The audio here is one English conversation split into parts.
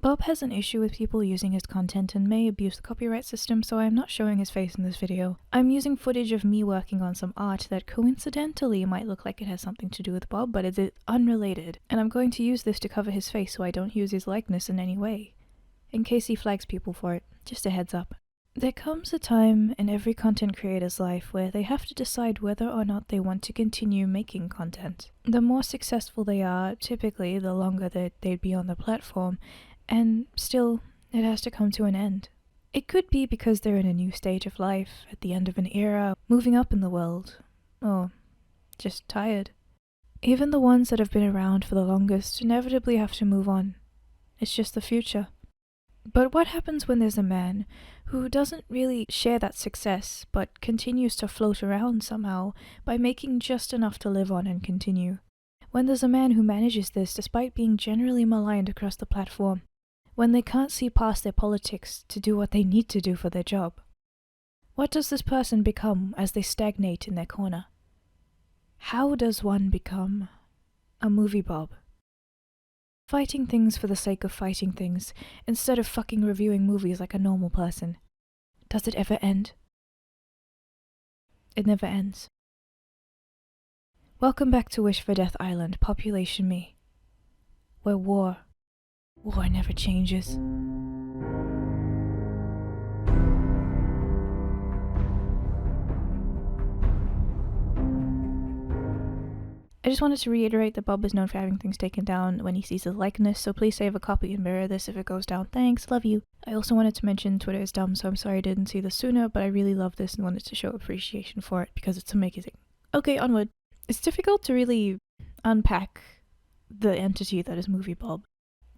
Bob has an issue with people using his content and may abuse the copyright system, so I'm not showing his face in this video. I'm using footage of me working on some art that coincidentally might look like it has something to do with Bob, but is unrelated, and I'm going to use this to cover his face so I don't use his likeness in any way, in case he flags people for it. Just a heads up. There comes a time in every content creator's life where they have to decide whether or not they want to continue making content. The more successful they are, typically the longer that they'd be on the platform, and still, it has to come to an end. It could be because they're in a new stage of life, at the end of an era, moving up in the world, or just tired. Even the ones that have been around for the longest inevitably have to move on. It's just the future. But what happens when there's a man who doesn't really share that success, but continues to float around somehow by making just enough to live on and continue? When there's a man who manages this despite being generally maligned across the platform, when they can't see past their politics to do what they need to do for their job? What does this person become as they stagnate in their corner? How does one become a movie Bob? Fighting things for the sake of fighting things, instead of fucking reviewing movies like a normal person. Does it ever end? It never ends. Welcome back to Wish for Death Island, Population Me, where war never changes. I just wanted to reiterate that Bob is known for having things taken down when he sees his likeness, so please save a copy and mirror this if it goes down. Thanks, love you. I also wanted to mention Twitter is dumb, so I'm sorry I didn't see this sooner, but I really love this and wanted to show appreciation for it because it's amazing. Okay, onward. It's difficult to really unpack the entity that is Movie Bob.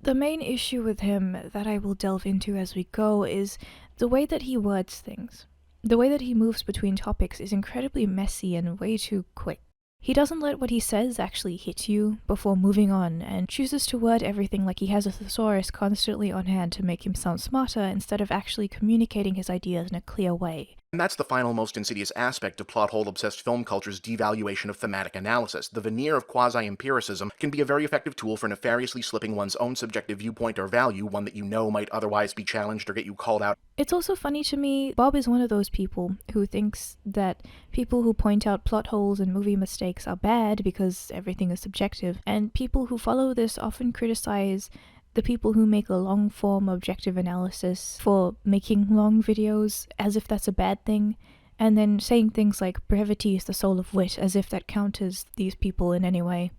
The main issue with him that I will delve into as we go is the way that he words things. The way that he moves between topics is incredibly messy and way too quick. He doesn't let what he says actually hit you before moving on, and chooses to word everything like he has a thesaurus constantly on hand to make him sound smarter instead of actually communicating his ideas in a clear way. And that's the final most insidious aspect of plot hole-obsessed film culture's devaluation of thematic analysis. The veneer of quasi-empiricism can be a very effective tool for nefariously slipping one's own subjective viewpoint or value, one that you know might otherwise be challenged or get you called out. It's also funny to me, Bob is one of those people who thinks that people who point out plot holes and movie mistakes are bad because everything is subjective, and people who follow this often criticize the people who make a long-form objective analysis for making long videos as if that's a bad thing, and then saying things like brevity is the soul of wit as if that counters these people in any way.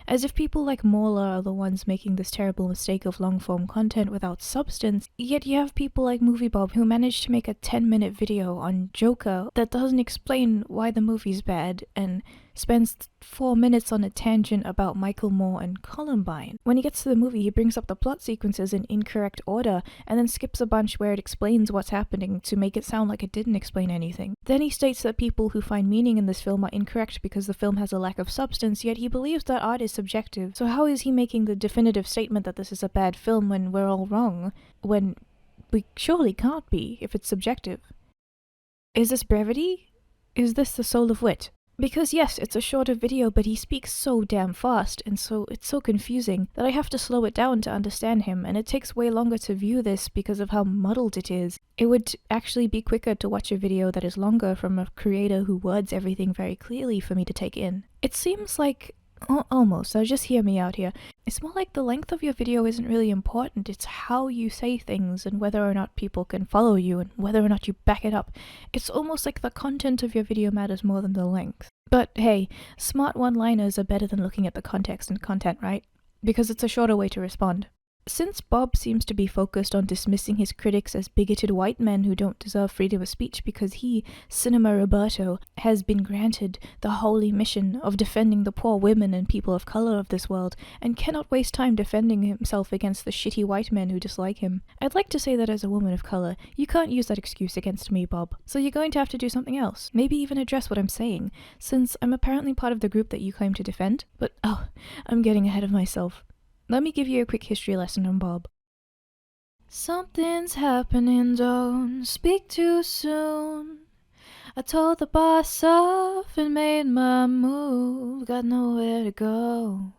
As if people like Mauler are the ones making this terrible mistake of long-form content without substance, yet you have people like Movie Bob who managed to make a 10-minute video on Joker that doesn't explain why the movie's bad and spends 4 minutes on a tangent about Michael Moore and Columbine. When he gets to the movie, he brings up the plot sequences in incorrect order and then skips a bunch where it explains what's happening to make it sound like it didn't explain anything. Then he states that people who find meaning in this film are incorrect because the film has a lack of substance, yet he believes that art is subjective. So how is he making the definitive statement that this is a bad film when we're all wrong? When we surely can't be if it's subjective. Is this brevity? Is this the soul of wit? Because yes, it's a shorter video, but he speaks so damn fast, and so it's so confusing that I have to slow it down to understand him, and it takes way longer to view this because of how muddled it is. It would actually be quicker to watch a video that is longer from a creator who words everything very clearly for me to take in. It seems like almost, so just hear me out here. It's more like the length of your video isn't really important, it's how you say things and whether or not people can follow you and whether or not you back it up. It's almost like the content of your video matters more than the length. But hey, smart one-liners are better than looking at the context and content, right? Because it's a shorter way to respond. Since Bob seems to be focused on dismissing his critics as bigoted white men who don't deserve freedom of speech because he, Cinema Roberto, has been granted the holy mission of defending the poor women and people of color of this world, and cannot waste time defending himself against the shitty white men who dislike him, I'd like to say that as a woman of color, you can't use that excuse against me, Bob. So you're going to have to do something else. Maybe even address what I'm saying, since I'm apparently part of the group that you claim to defend. But I'm getting ahead of myself. Let me give you a quick history lesson on Bob. Something's happening, don't speak too soon. I told the boss off and made my move, got nowhere to go.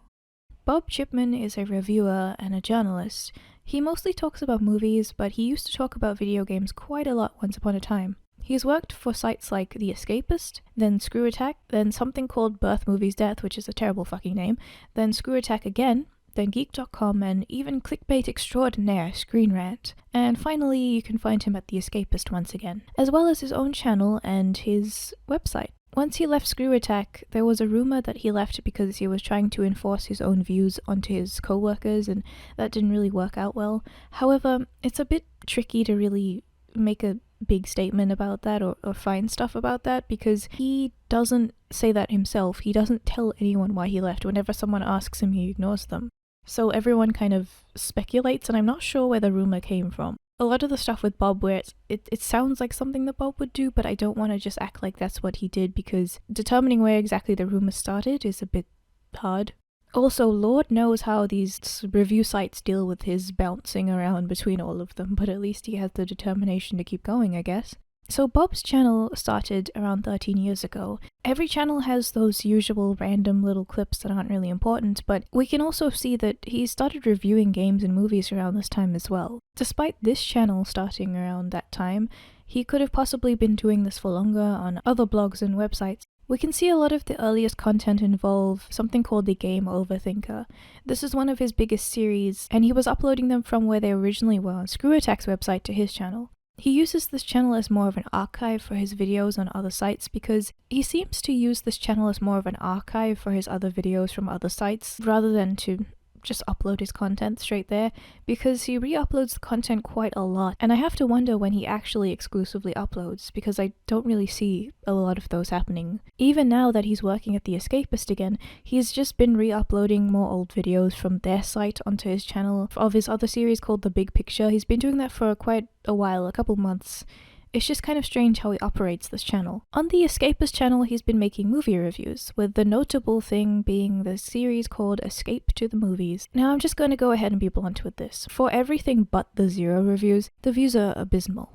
Bob Chipman is a reviewer and a journalist. He mostly talks about movies, but he used to talk about video games quite a lot once upon a time. He's worked for sites like The Escapist, then Screw Attack, then something called Birth Movies Death, which is a terrible fucking name, then Screw Attack again, then Geek.com, and even clickbait extraordinaire Screen Rant. And finally, you can find him at The Escapist once again, as well as his own channel and his website. Once he left Screw Attack, there was a rumor that he left because he was trying to enforce his own views onto his co-workers, and that didn't really work out well. However, it's a bit tricky to really make a big statement about that or find stuff about that, because he doesn't say that himself. He doesn't tell anyone why he left. Whenever someone asks him, he ignores them. So everyone kind of speculates, and I'm not sure where the rumor came from. A lot of the stuff with Bob where it sounds like something that Bob would do, but I don't want to just act like that's what he did, because determining where exactly the rumor started is a bit hard. Also, Lord knows how these review sites deal with his bouncing around between all of them, but at least he has the determination to keep going, I guess. So Bob's channel started around 13 years ago. Every channel has those usual random little clips that aren't really important, but we can also see that he started reviewing games and movies around this time as well. Despite this channel starting around that time, he could have possibly been doing this for longer on other blogs and websites. We can see a lot of the earliest content involve something called the Game Overthinker. This is one of his biggest series, and he was uploading them from where they originally were on Screw Attack's website to his channel. He uses this channel as more of an archive for his videos on other sites, because he seems to use this channel as more of an archive for his other videos from other sites, rather than to just upload his content straight there, because he re-uploads the content quite a lot, and I have to wonder when he actually exclusively uploads, because I don't really see a lot of those happening. Even now that he's working at The Escapist again, he's just been re-uploading more old videos from their site onto his channel of his other series called The Big Picture. He's been doing that for quite a while, a couple months. It's just kind of strange how he operates this channel. On the Escapist channel, he's been making movie reviews, with the notable thing being the series called Escape to the Movies. Now I'm just going to go ahead and be blunt with this. For everything but the Zero reviews, the views are abysmal.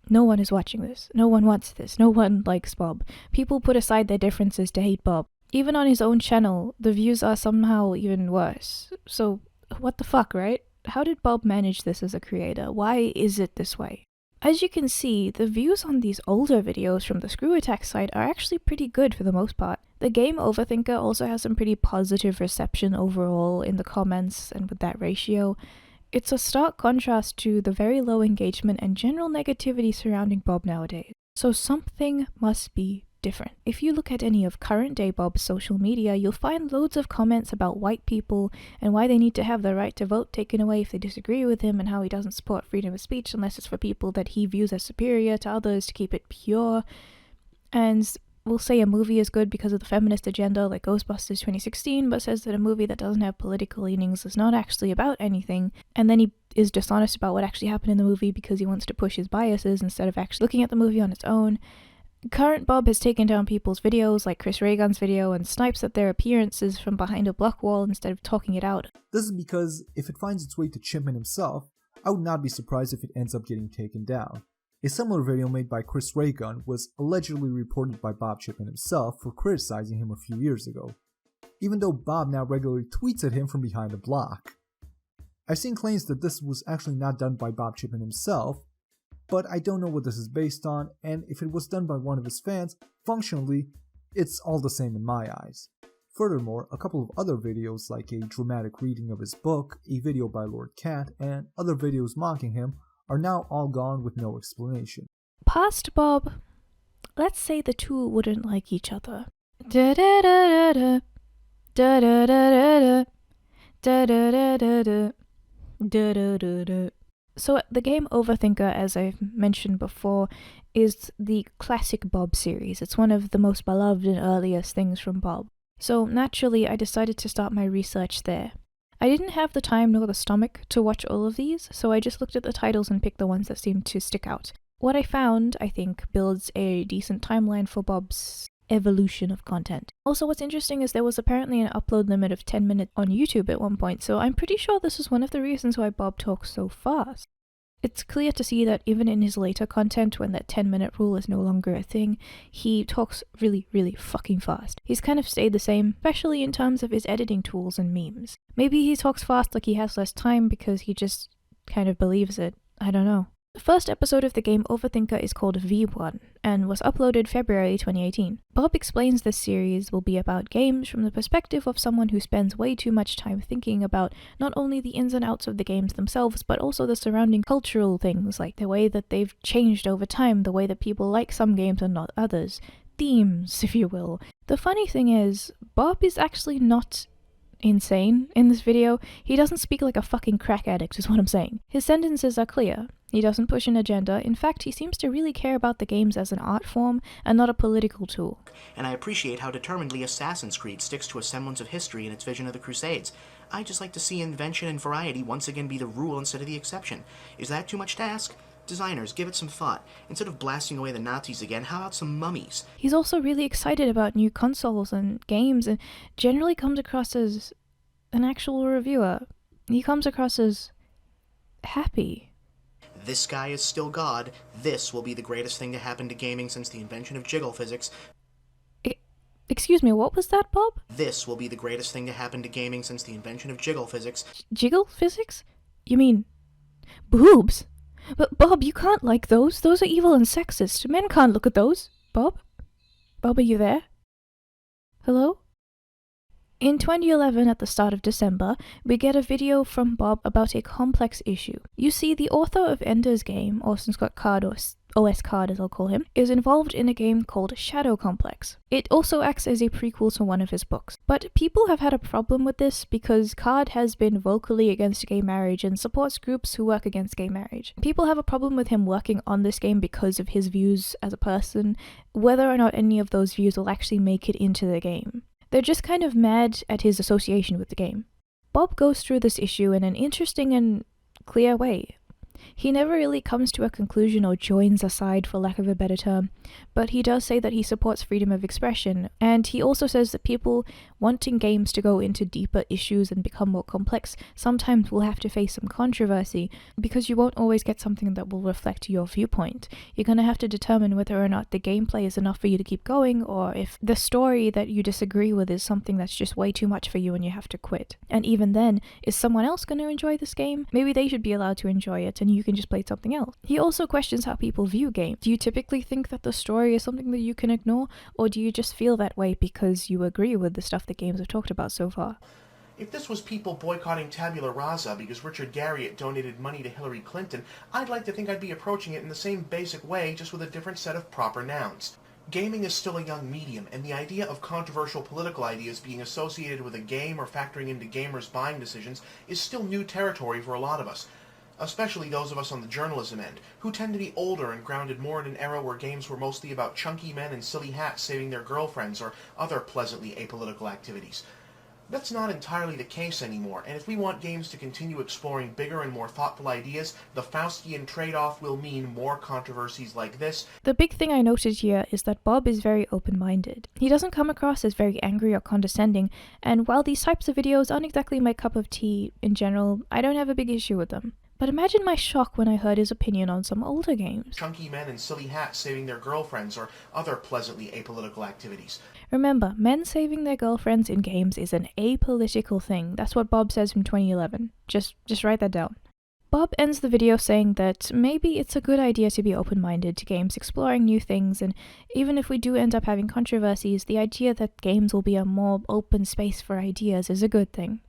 No one is watching this. No one wants this. No one likes Bob. People put aside their differences to hate Bob. Even on his own channel, the views are somehow even worse. So, what the fuck, right? How did Bob manage this as a creator? Why is it this way? As you can see, the views on these older videos from the Screw Attack site are actually pretty good for the most part. The Game Overthinker also has some pretty positive reception overall in the comments and with that ratio. It's a stark contrast to the very low engagement and general negativity surrounding Bob nowadays. So something must be different. If you look at any of current day Bob's social media, you'll find loads of comments about white people and why they need to have their right to vote taken away if they disagree with him, and how he doesn't support freedom of speech unless it's for people that he views as superior to others to keep it pure. And will say a movie is good because of the feminist agenda like Ghostbusters 2016, but says that a movie that doesn't have political leanings is not actually about anything, and then he is dishonest about what actually happened in the movie because he wants to push his biases instead of actually looking at the movie on its own. Current Bob has taken down people's videos like Chris Ray Gun's video and snipes at their appearances from behind a block wall instead of talking it out. This is because if it finds its way to Chipman himself, I would not be surprised if it ends up getting taken down. A similar video made by Chris Ray Gun was allegedly reported by Bob Chipman himself for criticizing him a few years ago, even though Bob now regularly tweets at him from behind a block. I've seen claims that this was actually not done by Bob Chipman himself, but I don't know what this is based on, and if it was done by one of his fans, functionally, it's all the same in my eyes. Furthermore, a couple of other videos like a dramatic reading of his book, a video by Lord Cat, and other videos mocking him are now all gone with no explanation. Past Bob, let's say the two wouldn't like each other. Da da da da da da da da da da da da da da da da da. So the Game Overthinker, as I've mentioned before, is the classic Bob series. It's one of the most beloved and earliest things from Bob. So naturally, I decided to start my research there. I didn't have the time nor the stomach to watch all of these, so I just looked at the titles and picked the ones that seemed to stick out. What I found, I think, builds a decent timeline for Bob's evolution of content. Also, what's interesting is there was apparently an upload limit of 10 minutes on YouTube at one point, so I'm pretty sure this is one of the reasons why Bob talks so fast. It's clear to see that even in his later content, when that 10-minute rule is no longer a thing, he talks really, really fucking fast. He's kind of stayed the same, especially in terms of his editing tools and memes. Maybe he talks fast like he has less time because he just kind of believes it. I don't know. The first episode of the game Overthinker is called V1 and was uploaded February 2018. Bob explains this series will be about games from the perspective of someone who spends way too much time thinking about not only the ins and outs of the games themselves, but also the surrounding cultural things, like the way that they've changed over time, the way that people like some games and not others. Themes, if you will. The funny thing is, Bob is actually not insane in this video. He doesn't speak like a fucking crack addict, is what I'm saying. His sentences are clear. He doesn't push an agenda. In fact, he seems to really care about the games as an art form and not a political tool. And I appreciate how determinedly Assassin's Creed sticks to a semblance of history in its vision of the Crusades. I just like to see invention and variety once again be the rule instead of the exception. Is that too much to ask? Designers, give it some thought. Instead of blasting away the Nazis again, how about some mummies? He's also really excited about new consoles and games and generally comes across as an actual reviewer. He comes across as happy. This guy is still God. This will be the greatest thing to happen to gaming since the invention of jiggle physics. Excuse me, what was that, Bob? This will be the greatest thing to happen to gaming since the invention of jiggle physics. Jiggle physics? You mean boobs? But Bob, you can't like those. Those are evil and sexist. Men can't look at those. Bob? Bob, are you there? Hello? In 2011, at the start of December, we get a video from Bob about a complex issue. You see, the author of Ender's Game, Orson Scott Card, or OS Card as I'll call him, is involved in a game called Shadow Complex. It also acts as a prequel to one of his books. But people have had a problem with this because Card has been vocally against gay marriage and supports groups who work against gay marriage. People have a problem with him working on this game because of his views as a person, whether or not any of those views will actually make it into the game. They're just kind of mad at his association with the game. Bob goes through this issue in an interesting and clear way. He never really comes to a conclusion or joins a side, for lack of a better term, but he does say that he supports freedom of expression, and he also says that people wanting games to go into deeper issues and become more complex sometimes will have to face some controversy, because you won't always get something that will reflect your viewpoint. You're going to have to determine whether or not the gameplay is enough for you to keep going, or if the story that you disagree with is something that's just way too much for you and you have to quit. And even then, is someone else going to enjoy this game? Maybe they should be allowed to enjoy it, and you can just play something else. He also questions how people view games. Do you typically think that the story is something that you can ignore, or do you just feel that way because you agree with the stuff that games have talked about so far? If this was people boycotting Tabula Rasa because Richard Garriott donated money to Hillary Clinton, I'd like to think I'd be approaching it in the same basic way, just with a different set of proper nouns. Gaming is still a young medium, and the idea of controversial political ideas being associated with a game or factoring into gamers' buying decisions is still new territory for a lot of us. Especially those of us on the journalism end, who tend to be older and grounded more in an era where games were mostly about chunky men in silly hats saving their girlfriends or other pleasantly apolitical activities. That's not entirely the case anymore, and if we want games to continue exploring bigger and more thoughtful ideas, the Faustian trade-off will mean more controversies like this. The big thing I noted here is that Bob is very open-minded. He doesn't come across as very angry or condescending, and while these types of videos aren't exactly my cup of tea in general, I don't have a big issue with them. But imagine my shock when I heard his opinion on some older games. Chunky men in silly hats saving their girlfriends or other pleasantly apolitical activities. Remember, men saving their girlfriends in games is an apolitical thing. That's what Bob says from 2011. Just write that down. Bob ends the video saying that maybe it's a good idea to be open-minded to games exploring new things, and even if we do end up having controversies, the idea that games will be a more open space for ideas is a good thing.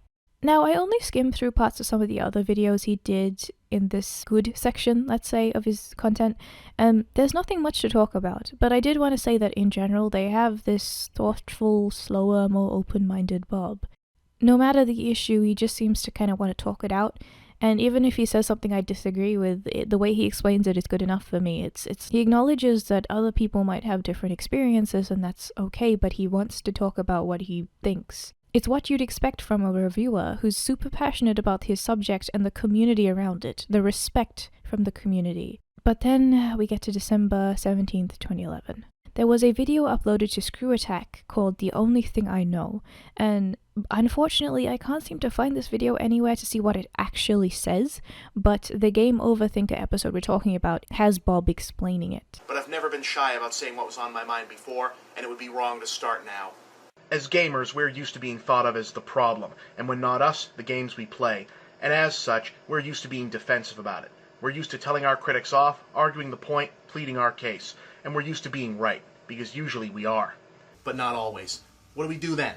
Now, I only skimmed through parts of some of the other videos he did in this good section, let's say, of his content, and there's nothing much to talk about, but I did want to say that in general they have this thoughtful, slower, more open-minded Bob. No matter the issue, he just seems to kind of want to talk it out, and even if he says something I disagree with, the way he explains it is good enough for me. He acknowledges that other people might have different experiences, and that's okay, but he wants to talk about what he thinks. It's what you'd expect from a reviewer who's super passionate about his subject and the community around it, the respect from the community. But then we get to December 17th, 2011. There was a video uploaded to Screw Attack called The Only Thing I Know, and Unfortunately, I can't seem to find this video anywhere to see what it actually says, but the Game Over Thinker episode we're talking about has Bob explaining it. But I've never been shy about saying what was on my mind before, and it would be wrong to start now. As gamers, we're used to being thought of as the problem, and when not us, the games we play. And as such, we're used to being defensive about it. We're used to telling our critics off, arguing the point, pleading our case. And we're used to being right, because usually we are. But not always. What do we do then?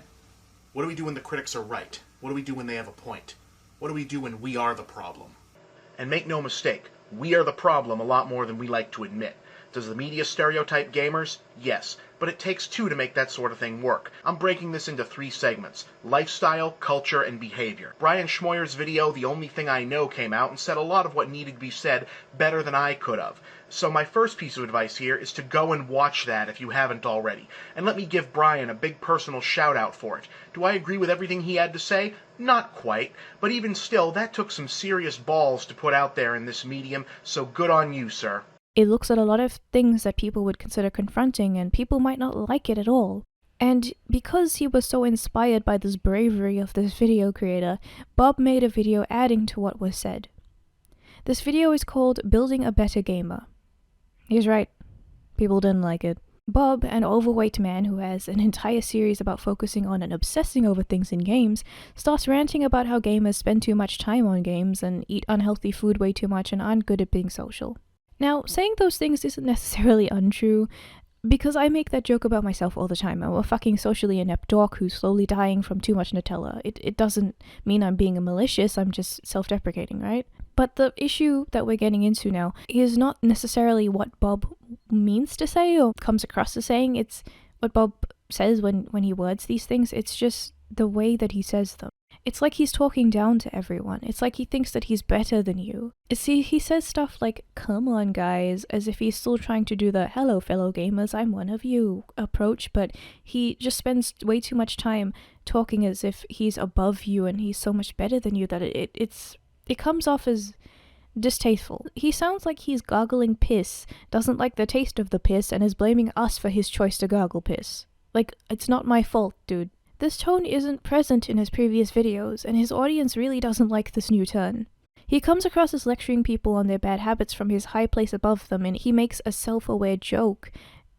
What do we do when the critics are right? What do we do when they have a point? What do we do when we are the problem? And make no mistake, we are the problem a lot more than we like to admit. Does the media stereotype gamers? Yes, but it takes two to make that sort of thing work. I'm breaking this into 3 segments: lifestyle, culture, and behavior. Brian Schmoyer's video, The Only Thing I Know, came out and said a lot of what needed to be said better than I could have. So my first piece of advice here is to go and watch that if you haven't already. And let me give Brian a big personal shout out for it. Do I agree with everything he had to say? Not quite, but even still, that took some serious balls to put out there in this medium, so good on you, sir. It looks at a lot of things that people would consider confronting, and people might not like it at all. And because he was so inspired by this bravery of this video creator, Bob made a video adding to what was said. This video is called Building a Better Gamer. He's right. People didn't like it. Bob, an overweight man who has an entire series about focusing on and obsessing over things in games, starts ranting about how gamers spend too much time on games and eat unhealthy food way too much and aren't good at being social. Now, saying those things isn't necessarily untrue, because I make that joke about myself all the time. I'm a fucking socially inept dork who's slowly dying from too much Nutella. It doesn't mean I'm being malicious, I'm just self-deprecating, right? But the issue that we're getting into now is not necessarily what Bob means to say or comes across as saying. It's what Bob says when he words these things. It's just the way that he says them. It's like he's talking down to everyone. It's like he thinks that he's better than you. See, he says stuff like, "Come on, guys," as if he's still trying to do the "hello, fellow gamers, I'm one of you" approach, but he just spends way too much time talking as if he's above you and he's so much better than you that it comes off as distasteful. He sounds like he's gargling piss, doesn't like the taste of the piss, and is blaming us for his choice to gargle piss. Like, it's not my fault, dude. This tone isn't present in his previous videos, and his audience really doesn't like this new turn. He comes across as lecturing people on their bad habits from his high place above them, and he makes a self-aware joke.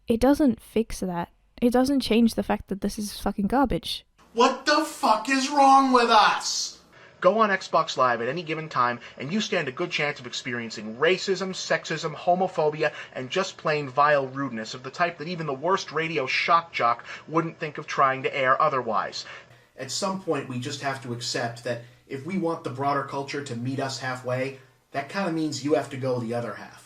It doesn't fix that. It doesn't change the fact that this is fucking garbage. What the fuck is wrong with us? Go on Xbox Live at any given time, and you stand a good chance of experiencing racism, sexism, homophobia, and just plain vile rudeness of the type that even the worst radio shock jock wouldn't think of trying to air otherwise. At some point, we just have to accept that if we want the broader culture to meet us halfway, that kind of means you have to go the other half.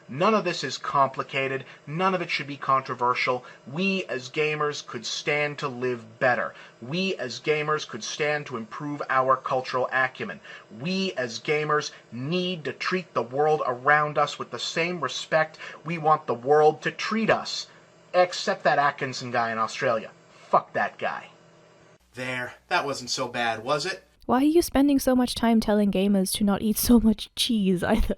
None of this is complicated. None of it should be controversial. We as gamers could stand to live better. We as gamers could stand to improve our cultural acumen. We as gamers need to treat the world around us with the same respect we want the world to treat us. Except that Atkinson guy in Australia. Fuck that guy. There, that wasn't so bad, was it? Why are you spending so much time telling gamers to not eat so much cheese either?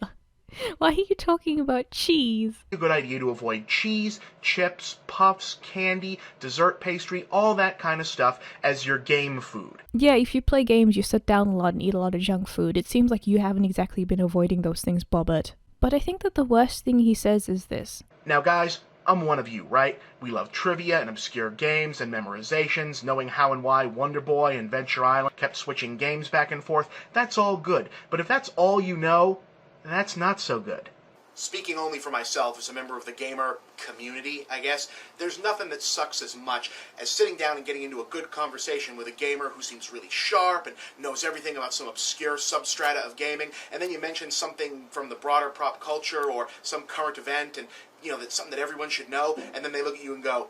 Why are you talking about cheese? A good idea to avoid cheese, chips, puffs, candy, dessert pastry, all that kind of stuff as your game food. Yeah, if you play games, you sit down a lot and eat a lot of junk food. It seems like you haven't exactly been avoiding those things, Bobert. But I think that the worst thing he says is this. Now guys, I'm one of you, right? We love trivia and obscure games and memorizations, knowing how and why Wonder Boy and Venture Island kept switching games back and forth. That's all good. But if that's all you know, that's not so good. Speaking only for myself as a member of the gamer community, I guess, there's nothing that sucks as much as sitting down and getting into a good conversation with a gamer who seems really sharp and knows everything about some obscure substrata of gaming, and then you mention something from the broader pop culture or some current event, and, you know, that's something that everyone should know, and then they look at you and go,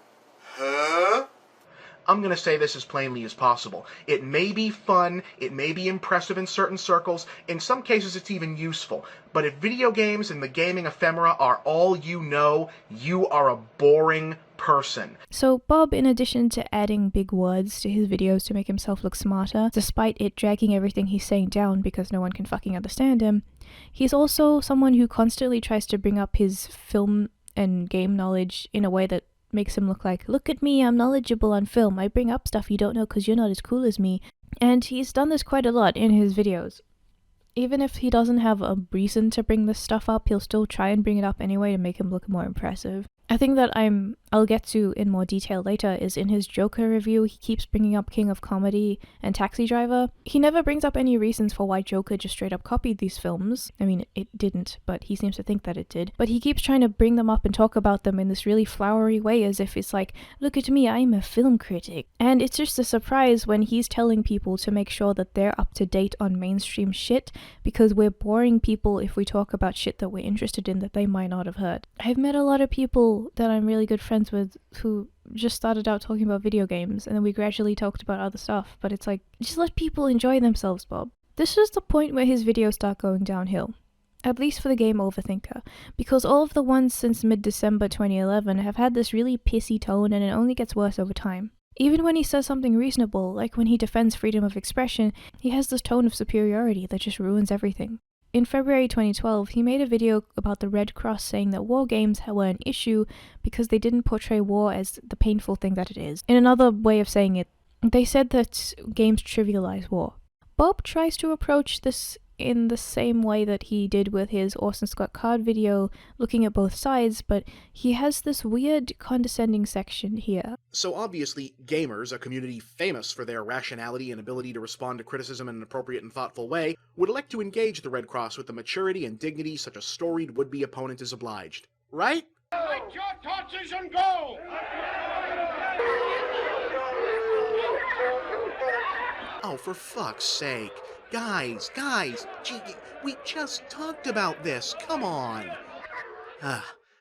huh? I'm going to say this as plainly as possible. It may be fun, it may be impressive in certain circles, in some cases it's even useful, but if video games and the gaming ephemera are all you know, you are a boring person. So Bob, in addition to adding big words to his videos to make himself look smarter, despite it dragging everything he's saying down because no one can fucking understand him, he's also someone who constantly tries to bring up his film and game knowledge in a way that makes him look at me, I'm knowledgeable on film, I bring up stuff you don't know because you're not as cool as me. And he's done this quite a lot in his videos. Even if he doesn't have a reason to bring this stuff up, he'll still try and bring it up anyway to make him look more impressive. A thing that I'll get to in more detail later is in his Joker review, he keeps bringing up King of Comedy and Taxi Driver. He never brings up any reasons for why Joker just straight up copied these films. I mean, it didn't, but he seems to think that it did. But he keeps trying to bring them up and talk about them in this really flowery way, as if it's like, look at me, I'm a film critic. And it's just a surprise when he's telling people to make sure that they're up to date on mainstream shit, because we're boring people if we talk about shit that we're interested in that they might not have heard. I've met a lot of people that I'm really good friends with who just started out talking about video games, and then we gradually talked about other stuff, but it's like, just let people enjoy themselves, Bob. This is the point where his videos start going downhill. At least for the game Overthinker, because all of the ones since mid-December 2011 have had this really pissy tone, and it only gets worse over time. Even when he says something reasonable, like when he defends freedom of expression, he has this tone of superiority that just ruins everything. In February 2012, he made a video about the Red Cross saying that war games were an issue because they didn't portray war as the painful thing that it is. In another way of saying it, they said that games trivialize war. Bob tries to approach this in the same way that he did with his Orson Scott Card video, looking at both sides, but he has this weird condescending section here. So obviously, gamers, a community famous for their rationality and ability to respond to criticism in an appropriate and thoughtful way, would elect to engage the Red Cross with the maturity and dignity such a storied would-be opponent is obliged. Right? Light your torches and go! Oh, for fuck's sake. Guys, gee, we just talked about this, come on.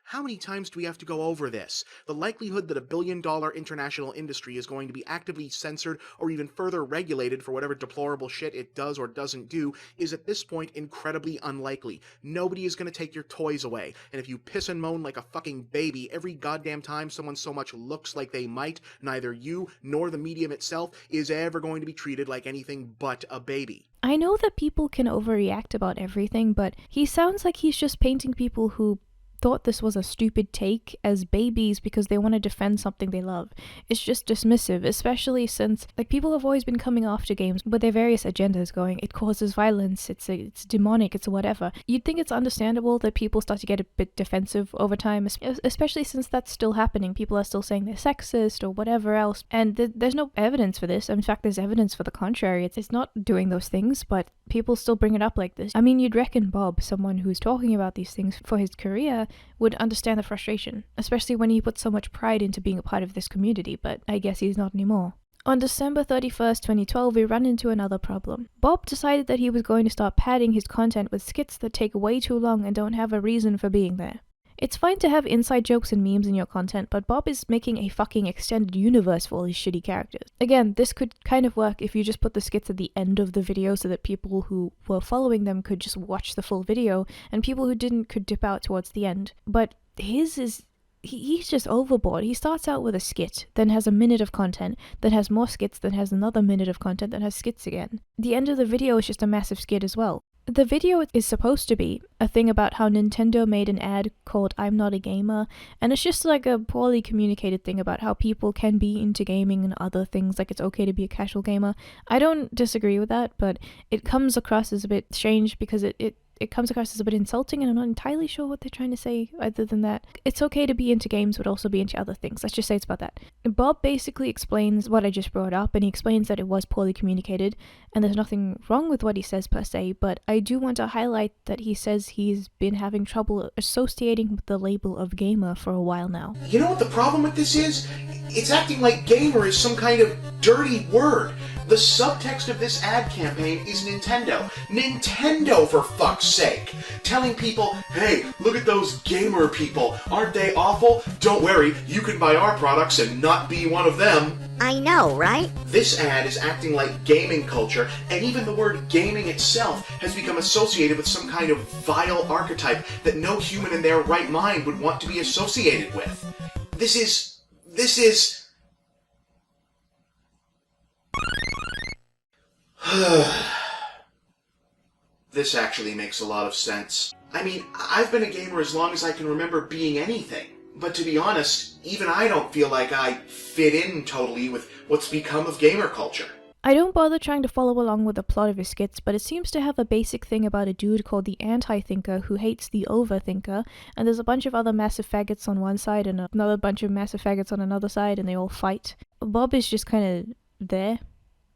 How many times do we have to go over this? The likelihood that a billion-dollar international industry is going to be actively censored or even further regulated for whatever deplorable shit it does or doesn't do is at this point incredibly unlikely. Nobody is going to take your toys away, and if you piss and moan like a fucking baby every goddamn time someone so much looks like they might, neither you nor the medium itself is ever going to be treated like anything but a baby. I know that people can overreact about everything, but he sounds like he's just painting people who thought this was a stupid take as babies because they want to defend something they love. It's just dismissive, especially since people have always been coming after games with their various agendas, going, it causes violence, it's demonic, it's whatever. You'd think it's understandable that people start to get a bit defensive over time, especially since that's still happening. People are still saying they're sexist or whatever else, and there's no evidence for this. In fact, there's evidence for the contrary. It's not doing those things, but people still bring it up like this. I mean, you'd reckon Bob, someone who's talking about these things for his career, would understand the frustration, especially when he put so much pride into being a part of this community, but I guess he's not anymore. On December 31st, 2012, we run into another problem. Bob decided that he was going to start padding his content with skits that take way too long and don't have a reason for being there. It's fine to have inside jokes and memes in your content, but Bob is making a fucking extended universe for all these shitty characters. Again, this could kind of work if you just put the skits at the end of the video so that people who were following them could just watch the full video, and people who didn't could dip out towards the end. But his is... He's just overboard. He starts out with a skit, then has a minute of content, then has more skits, then has another minute of content, then has skits again. The end of the video is just a massive skit as well. The video is supposed to be a thing about how Nintendo made an ad called I'm Not a Gamer, and it's just like a poorly communicated thing about how people can be into gaming and other things, like it's okay to be a casual gamer. I don't disagree with that, but it comes across as a bit strange because it comes across as a bit insulting, and I'm not entirely sure what they're trying to say other than that. It's okay to be into games, but also be into other things. Let's just say it's about that. Bob basically explains what I just brought up, and he explains that it was poorly communicated, and there's nothing wrong with what he says per se, but I do want to highlight that he says he's been having trouble associating with the label of gamer for a while now. You know what the problem with this is? It's acting like gamer is some kind of dirty word. The subtext of this ad campaign is Nintendo. Nintendo, for fuck's sake! Telling people, hey, look at those gamer people. Aren't they awful? Don't worry, you can buy our products and not be one of them. I know, right? This ad is acting like gaming culture, and even the word gaming itself has become associated with some kind of vile archetype that no human in their right mind would want to be associated with. This is... This actually makes a lot of sense. I mean, I've been a gamer as long as I can remember being anything. But to be honest, even I don't feel like I fit in totally with what's become of gamer culture. I don't bother trying to follow along with the plot of his skits, but it seems to have a basic thing about a dude called the anti-thinker who hates the overthinker, and there's a bunch of other massive faggots on one side and another bunch of massive faggots on another side, and they all fight. Bob is just kind of there.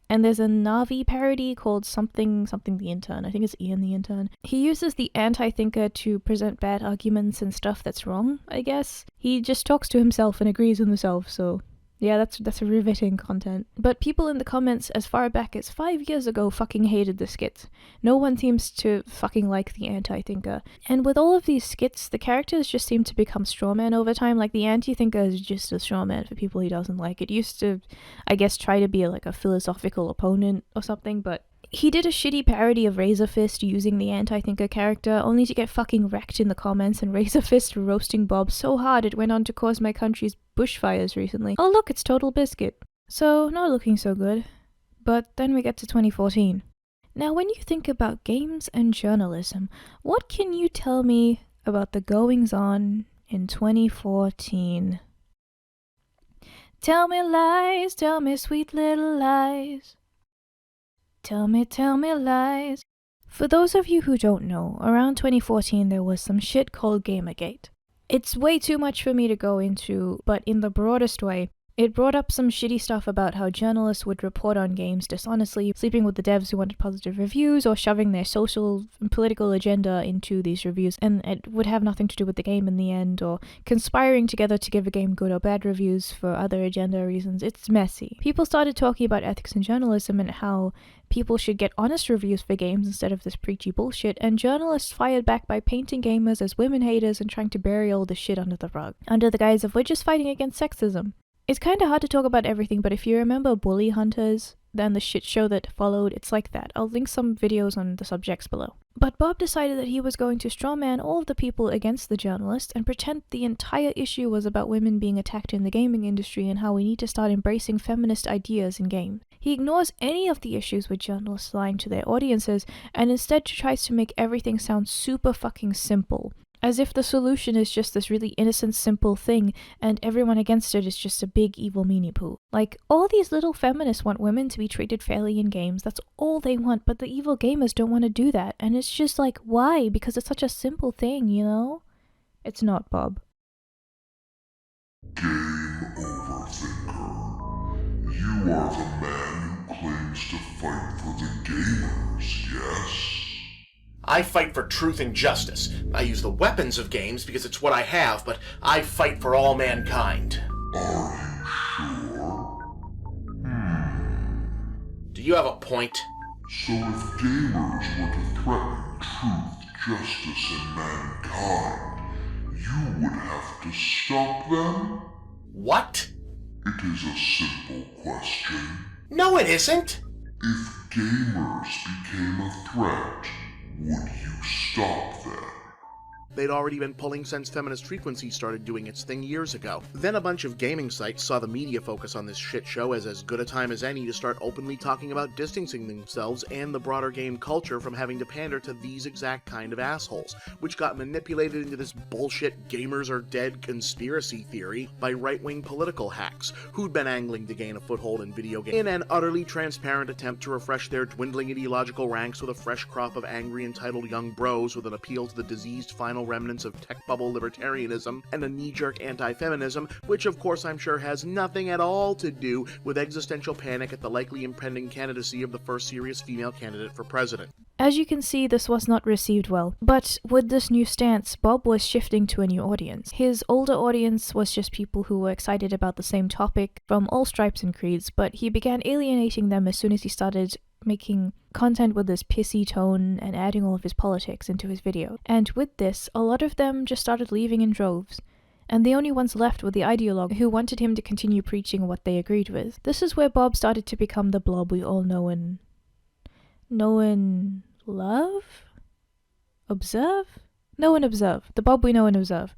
And there's a Navi parody called something the intern. I think it's Ian the intern. He uses the anti-thinker to present bad arguments and stuff that's wrong, I guess. He just talks to himself and agrees with himself, so yeah, that's a riveting content. But people in the comments as far back as 5 years ago fucking hated the skits. No one seems to fucking like the anti-thinker. And with all of these skits, the characters just seem to become strawman over time. Like, the anti-thinker is just a strawman for people he doesn't like. It used to, I guess, try to be like a philosophical opponent or something, but he did a shitty parody of Razor Fist using the anti-thinker character, only to get fucking wrecked in the comments, and Razor Fist roasting Bob so hard it went on to cause my country's bushfires recently. Oh look, it's Total Biscuit. So, not looking so good. But then we get to 2014. Now, when you think about games and journalism, what can you tell me about the goings-on in 2014? Tell me lies, tell me sweet little lies. Tell me lies. For those of you who don't know, around 2014 there was some shit called Gamergate. It's way too much for me to go into, but in the broadest way, it brought up some shitty stuff about how journalists would report on games dishonestly, sleeping with the devs who wanted positive reviews, or shoving their social and political agenda into these reviews, and it would have nothing to do with the game in the end, or conspiring together to give a game good or bad reviews for other agenda reasons. It's messy. People started talking about ethics in journalism and how people should get honest reviews for games instead of this preachy bullshit, and journalists fired back by painting gamers as women haters and trying to bury all the shit under the rug, under the guise of we're just fighting against sexism. It's kinda hard to talk about everything, but if you remember Bully Hunters, then the shit show that followed, it's like that. I'll link some videos on the subjects below. But Bob decided that he was going to strawman all of the people against the journalist and pretend the entire issue was about women being attacked in the gaming industry and how we need to start embracing feminist ideas in games. He ignores any of the issues with journalists lying to their audiences and instead tries to make everything sound super fucking simple. As if the solution is just this really innocent, simple thing, and everyone against it is just a big evil meanie poo. Like, all these little feminists want women to be treated fairly in games, that's all they want, but the evil gamers don't want to do that, and it's just like, why? Because it's such a simple thing, you know? It's not, Bob. Game over, thinker. You are the man who claims to fight for the gamers, yes? I fight for truth and justice. I use the weapons of games because it's what I have, but I fight for all mankind. Are you sure? Do you have a point? So if gamers were to threaten truth, justice, and mankind, you would have to stop them? What? It is a simple question. No, it isn't. If gamers became a threat, would you stop them? They'd already been pulling since Feminist Frequency started doing its thing years ago. Then a bunch of gaming sites saw the media focus on this shit show as good a time as any to start openly talking about distancing themselves and the broader game culture from having to pander to these exact kind of assholes, which got manipulated into this bullshit gamers are dead conspiracy theory by right-wing political hacks, who'd been angling to gain a foothold in video games in an utterly transparent attempt to refresh their dwindling ideological ranks with a fresh crop of angry entitled young bros with an appeal to the diseased final remnants of tech bubble libertarianism and a knee-jerk anti-feminism, which of course I'm sure has nothing at all to do with existential panic at the likely impending candidacy of the first serious female candidate for president. As you can see, this was not received well, but with this new stance, Bob was shifting to a new audience. His older audience was just people who were excited about the same topic from all stripes and creeds, but he began alienating them as soon as he started making content with this pissy tone and adding all of his politics into his video. And with this, a lot of them just started leaving in droves. And the only ones left were the ideologues who wanted him to continue preaching what they agreed with. This is where Bob started to become the blob we all know and love? Observe? Know and observe. The Bob we know and observe.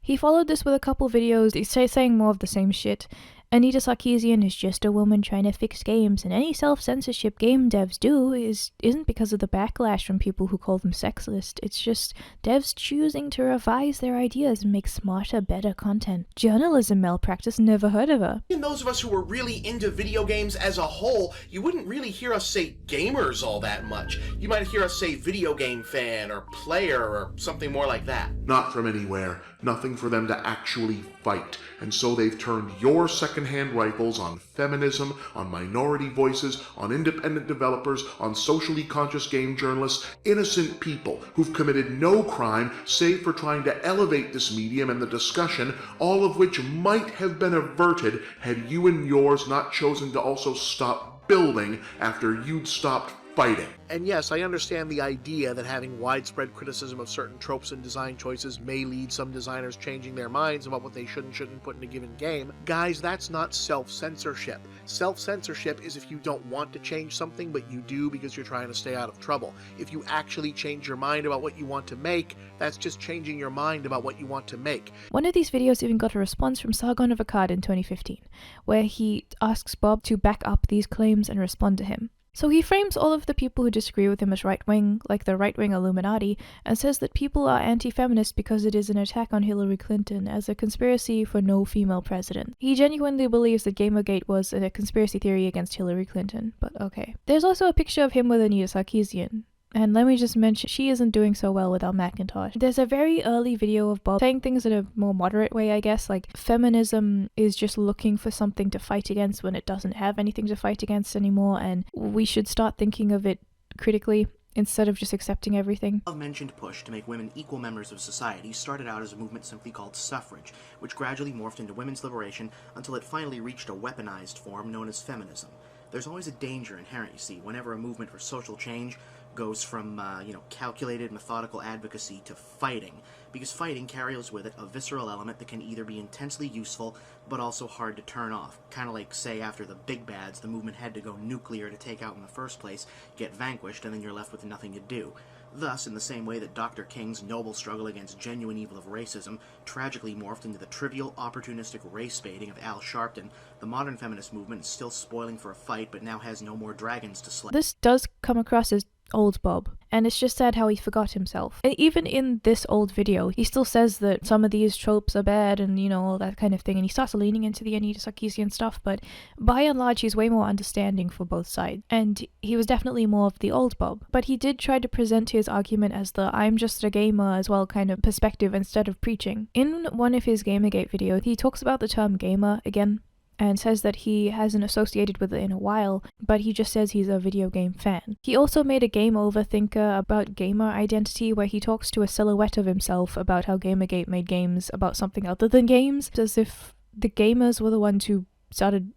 He followed this with a couple videos saying more of the same shit, Anita Sarkeesian is just a woman trying to fix games, and any self-censorship game devs do isn't because of the backlash from people who call them sexist. It's just devs choosing to revise their ideas and make smarter, better content. Journalism malpractice, never heard of her. In those of us who were really into video games as a whole, you wouldn't really hear us say gamers all that much. You might hear us say video game fan or player or something more like that. Not from anywhere. Nothing for them to actually fight. And so they've turned your secondhand rifles on feminism, on minority voices, on independent developers, on socially conscious game journalists, innocent people who've committed no crime save for trying to elevate this medium and the discussion, all of which might have been averted had you and yours not chosen to also stop building after you'd stopped fighting. And yes, I understand the idea that having widespread criticism of certain tropes and design choices may lead some designers changing their minds about what they should and shouldn't put in a given game. Guys, that's not self-censorship. Self-censorship is if you don't want to change something, but you do because you're trying to stay out of trouble. If you actually change your mind about what you want to make, that's just changing your mind about what you want to make. One of these videos even got a response from Sargon of Akkad in 2015, where he asks Bob to back up these claims and respond to him. So he frames all of the people who disagree with him as right-wing, like the right-wing Illuminati, and says that people are anti-feminist because it is an attack on Hillary Clinton as a conspiracy for no female president. He genuinely believes that Gamergate was a conspiracy theory against Hillary Clinton, but okay. There's also a picture of him with Anita Sarkeesian. And let me just mention, she isn't doing so well without Macintosh. There's a very early video of Bob saying things in a more moderate way, I guess, like feminism is just looking for something to fight against when it doesn't have anything to fight against anymore, and we should start thinking of it critically instead of just accepting everything. The mentioned push to make women equal members of society started out as a movement simply called suffrage, which gradually morphed into women's liberation until it finally reached a weaponized form known as feminism. There's always a danger inherent, you see, whenever a movement for social change goes from, calculated, methodical advocacy to fighting, because fighting carries with it a visceral element that can either be intensely useful, but also hard to turn off. Kind of like, say, after the big bads, the movement had to go nuclear to take out in the first place, get vanquished, and then you're left with nothing to do. Thus, in the same way that Dr. King's noble struggle against genuine evil of racism tragically morphed into the trivial, opportunistic race baiting of Al Sharpton, the modern feminist movement is still spoiling for a fight, but now has no more dragons to slay. This does come across as old Bob, and it's just sad how he forgot himself. And even in this old video, he still says that some of these tropes are bad and, all that kind of thing, and he starts leaning into the Anita Sarkeesian stuff, but by and large, he's way more understanding for both sides. And he was definitely more of the old Bob. But he did try to present his argument as the I'm just a gamer as well kind of perspective instead of preaching. In one of his Gamergate videos, he talks about the term gamer again, and says that he hasn't associated with it in a while, but he just says he's a video game fan. He also made a game overthinker about gamer identity where he talks to a silhouette of himself about how Gamergate made games about something other than games, as if the gamers were the ones who started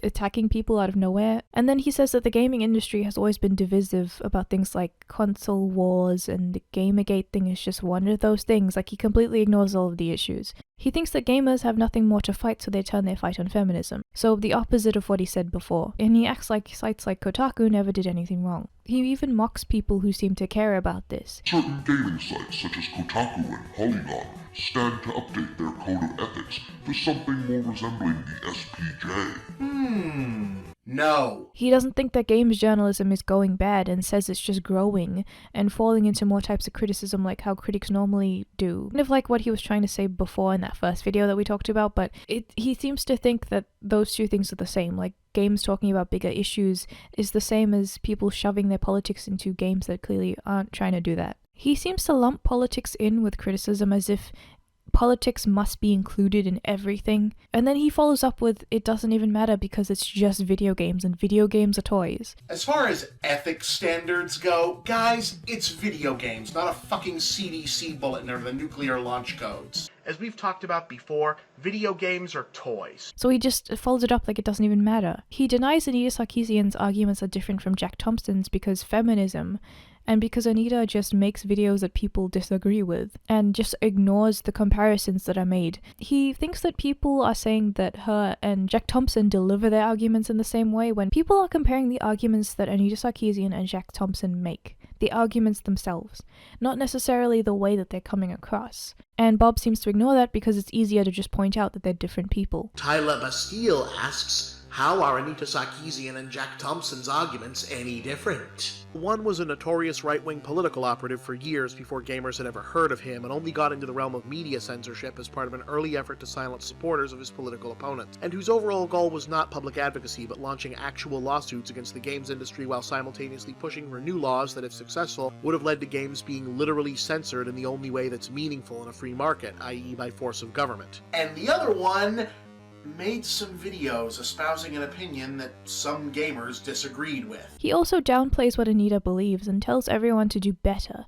attacking people out of nowhere. And then he says that the gaming industry has always been divisive about things like console wars, and the Gamergate thing is just one of those things. Like, he completely ignores all of the issues. He thinks that gamers have nothing more to fight, so they turn their fight on feminism. So the opposite of what he said before. And he acts like sites like Kotaku never did anything wrong. He even mocks people who seem to care about this. Certain gaming sites such as Kotaku and Polygon stand to update their code of ethics to something more resembling the SPJ. No. He doesn't think that games journalism is going bad and says it's just growing and falling into more types of criticism like how critics normally do. Kind of like what he was trying to say before in that first video that we talked about, but he seems to think that those two things are the same. Like, games talking about bigger issues is the same as people shoving their politics into games that clearly aren't trying to do that. He seems to lump politics in with criticism as if politics must be included in everything, and then he follows up with it doesn't even matter because it's just video games and video games are toys. As far as ethics standards go, guys, it's video games, not a fucking CDC bulletin or the nuclear launch codes. As we've talked about before, video games are toys. So he just follows it up like it doesn't even matter. He denies Anita Sarkeesian's arguments are different from Jack Thompson's because feminism, and because Anita just makes videos that people disagree with, and just ignores the comparisons that are made. He thinks that people are saying that her and Jack Thompson deliver their arguments in the same way, when people are comparing the arguments that Anita Sarkeesian and Jack Thompson make. the arguments themselves, not necessarily the way that they're coming across. And Bob seems to ignore that because it's easier to just point out that they're different people. Tyler Bastille asks, how are Anita Sarkeesian and Jack Thompson's arguments any different? One was a notorious right-wing political operative for years before gamers had ever heard of him, and only got into the realm of media censorship as part of an early effort to silence supporters of his political opponents, and whose overall goal was not public advocacy but launching actual lawsuits against the games industry while simultaneously pushing for new laws that, if successful, would have led to games being literally censored in the only way that's meaningful in a free market, i.e. by force of government. And the other one made some videos espousing an opinion that some gamers disagreed with. He also downplays what Anita believes and tells everyone to do better,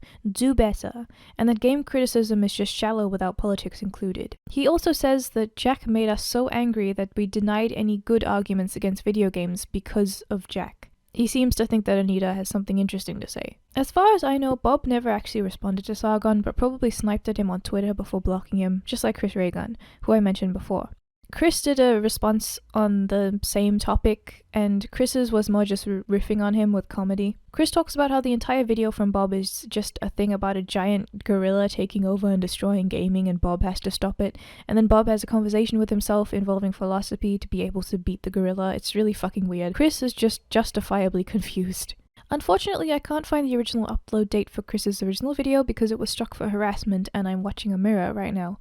and that game criticism is just shallow without politics included. He also says that Jack made us so angry that we denied any good arguments against video games because of Jack. He seems to think that Anita has something interesting to say. As far as I know, Bob never actually responded to Sargon, but probably sniped at him on Twitter before blocking him, just like Chris Reagan, who I mentioned before. Chris did a response on the same topic, and Chris's was more just riffing on him with comedy. Chris talks about how the entire video from Bob is just a thing about a giant gorilla taking over and destroying gaming, and Bob has to stop it, and then Bob has a conversation with himself involving philosophy to be able to beat the gorilla. It's really fucking weird. Chris is just justifiably confused. Unfortunately, I can't find the original upload date for Chris's original video because it was struck for harassment, and I'm watching a mirror right now.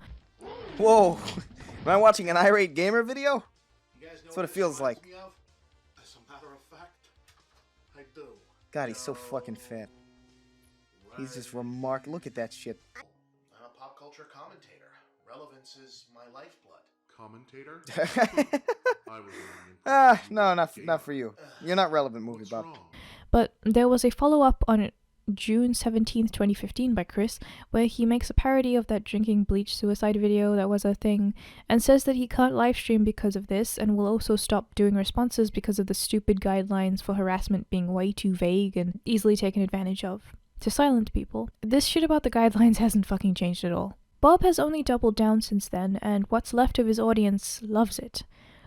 Whoa! Am I watching an irate gamer video? That's what it feels like. As a matter of fact, I do. God, he's so fucking fat. He's just remarkable. Look at that shit. I'm a pop culture commentator. Relevance is my lifeblood. Commentator? No, not for you. You're not relevant, movie Bob. But there was a follow-up on June 17th, 2015 by Chris, where he makes a parody of that drinking bleach suicide video that was a thing, and says that he can't livestream because of this, and will also stop doing responses because of the stupid guidelines for harassment being way too vague and easily taken advantage of to silent people. This shit about the guidelines hasn't fucking changed at all. Bob has only doubled down since then, and what's left of his audience loves it.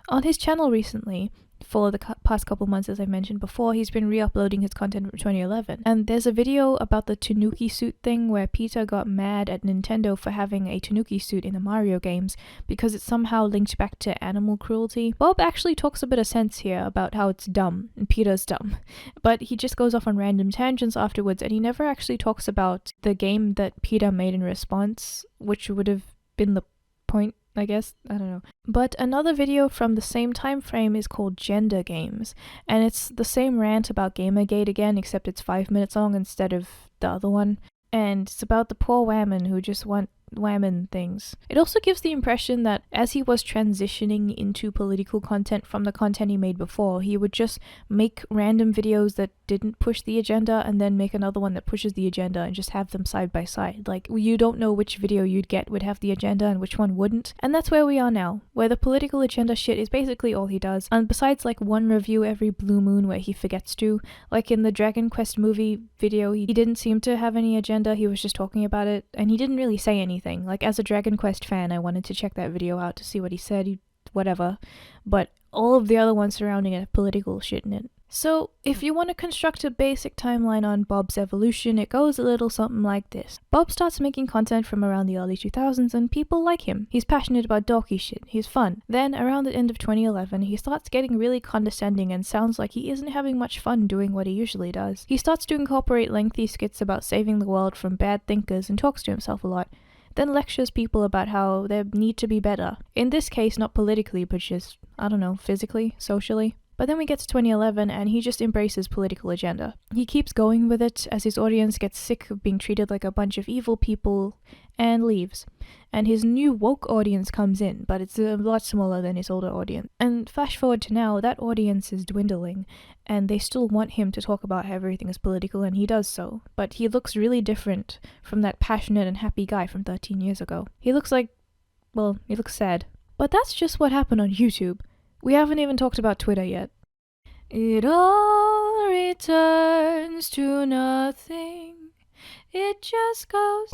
On his channel recently, for the past couple months, as I mentioned before, he's been re-uploading his content from 2011. And there's a video about the Tanuki suit thing where Peter got mad at Nintendo for having a Tanuki suit in the Mario games because it's somehow linked back to animal cruelty. Bob actually talks a bit of sense here about how it's dumb, and Peter's dumb. But he just goes off on random tangents afterwards, and he never actually talks about the game that Peter made in response, which would have been the point, I guess. I don't know. But another video from the same time frame is called Gender Games, and it's the same rant about Gamergate again, except it's 5 minutes long instead of the other one. And it's about the poor women who just want women things. It also gives the impression that as he was transitioning into political content from the content he made before, he would just make random videos that didn't push the agenda and then make another one that pushes the agenda and just have them side by side. Like, you don't know which video you'd get would have the agenda and which one wouldn't. And that's where we are now, where the political agenda shit is basically all he does. And besides like one review every blue moon where he forgets to, like in the Dragon Quest movie video, he didn't seem to have any agenda, he was just talking about it, and he didn't really say anything. Like, as a Dragon Quest fan, I wanted to check that video out to see what he said, whatever, but all of the other ones surrounding it have political shit in it. So, if you want to construct a basic timeline on Bob's evolution, it goes a little something like this. Bob starts making content from around the early 2000s and people like him. He's passionate about dorky shit, he's fun. Then, around the end of 2011, he starts getting really condescending and sounds like he isn't having much fun doing what he usually does. He starts to incorporate lengthy skits about saving the world from bad thinkers and talks to himself a lot. Then lectures people about how they need to be better. In this case, not politically, but just, I don't know, physically, socially. But then we get to 2011 and he just embraces political agenda. He keeps going with it as his audience gets sick of being treated like a bunch of evil people and leaves. And his new woke audience comes in, but it's a lot smaller than his older audience. And flash forward to now, that audience is dwindling, and they still want him to talk about how everything is political, and he does so. But he looks really different from that passionate and happy guy from 13 years ago. He looks like, well, he looks sad. But that's just what happened on YouTube. We haven't even talked about Twitter yet. It all returns to nothing. It just goes...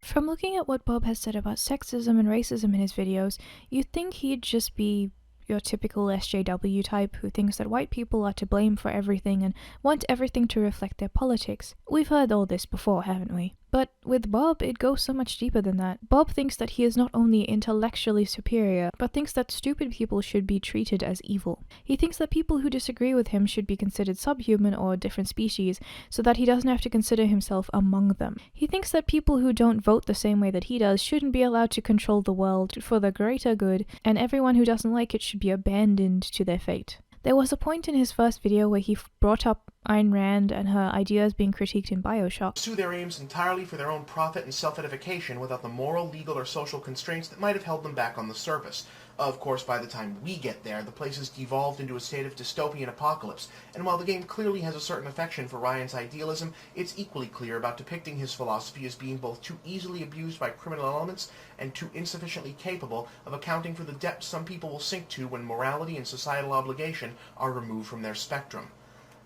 From looking at what Bob has said about sexism and racism in his videos, you'd think he'd just be your typical SJW type who thinks that white people are to blame for everything and want everything to reflect their politics. We've heard all this before, haven't we? But with Bob, it goes so much deeper than that. Bob thinks that he is not only intellectually superior, but thinks that stupid people should be treated as evil. He thinks that people who disagree with him should be considered subhuman or different species, so that he doesn't have to consider himself among them. He thinks that people who don't vote the same way that he does shouldn't be allowed to control the world for the greater good, and everyone who doesn't like it should be abandoned to their fate. There was a point in his first video where he brought up Ayn Rand and her ideas being critiqued in BioShock. Pursue their aims entirely for their own profit and self-edification without the moral, legal, or social constraints that might have held them back on the surface. Of course, by the time we get there, the place has devolved into a state of dystopian apocalypse, and while the game clearly has a certain affection for Ryan's idealism, it's equally clear about depicting his philosophy as being both too easily abused by criminal elements and too insufficiently capable of accounting for the depths some people will sink to when morality and societal obligation are removed from their spectrum.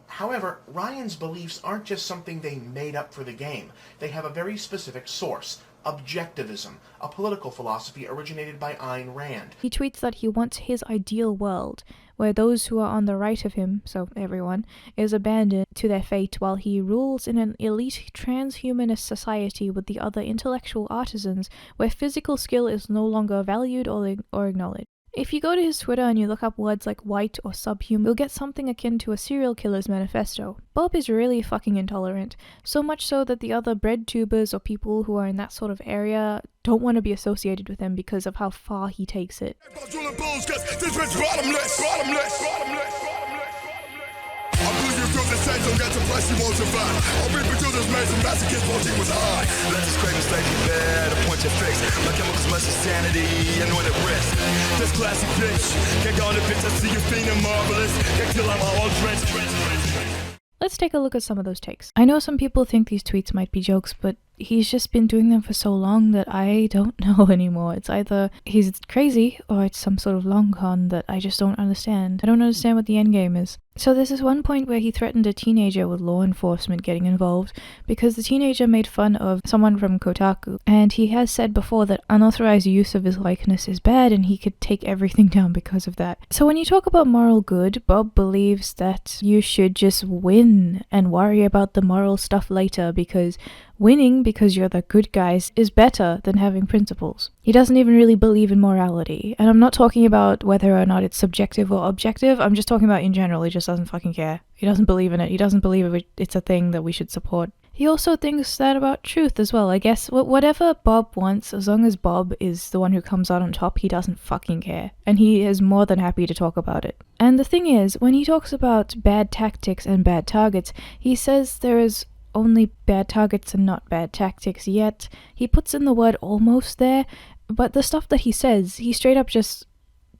However, Ryan's beliefs aren't just something they made up for the game. They have a very specific source: Objectivism, a political philosophy originated by Ayn Rand. He tweets that he wants his ideal world, where those who are on the right of him, so everyone, is abandoned to their fate while he rules in an elite transhumanist society with the other intellectual artisans, where physical skill is no longer valued or acknowledged. If you go to his Twitter and you look up words like white or subhuman, you'll get something akin to a serial killer's manifesto. Bob is really fucking intolerant, so much so that the other bread tubers or people who are in that sort of area don't want to be associated with him because of how far he takes it. Let's take a look at some of those takes. I know some people think these tweets might be jokes, but he's just been doing them for so long that I don't know anymore. It's either he's crazy or it's some sort of long con that I just don't understand. I don't understand what the endgame is. So there's this one point where he threatened a teenager with law enforcement getting involved because the teenager made fun of someone from Kotaku, and he has said before that unauthorized use of his likeness is bad and he could take everything down because of that. So when you talk about moral good, Bob believes that you should just win and worry about the moral stuff later, because winning because you're the good guys is better than having principles. He doesn't even really believe in morality, and I'm not talking about whether or not it's subjective or objective, I'm just talking about in general. He just doesn't fucking care. He doesn't believe in it. He doesn't believe it's a thing that we should support. He also thinks that about truth as well. I guess whatever Bob wants, as long as Bob is the one who comes out on top, he doesn't fucking care. And he is more than happy to talk about it. And the thing is, when he talks about bad tactics and bad targets, he says there is only bad targets and not bad tactics, yet he puts in the word almost there, but the stuff that he says, he straight up just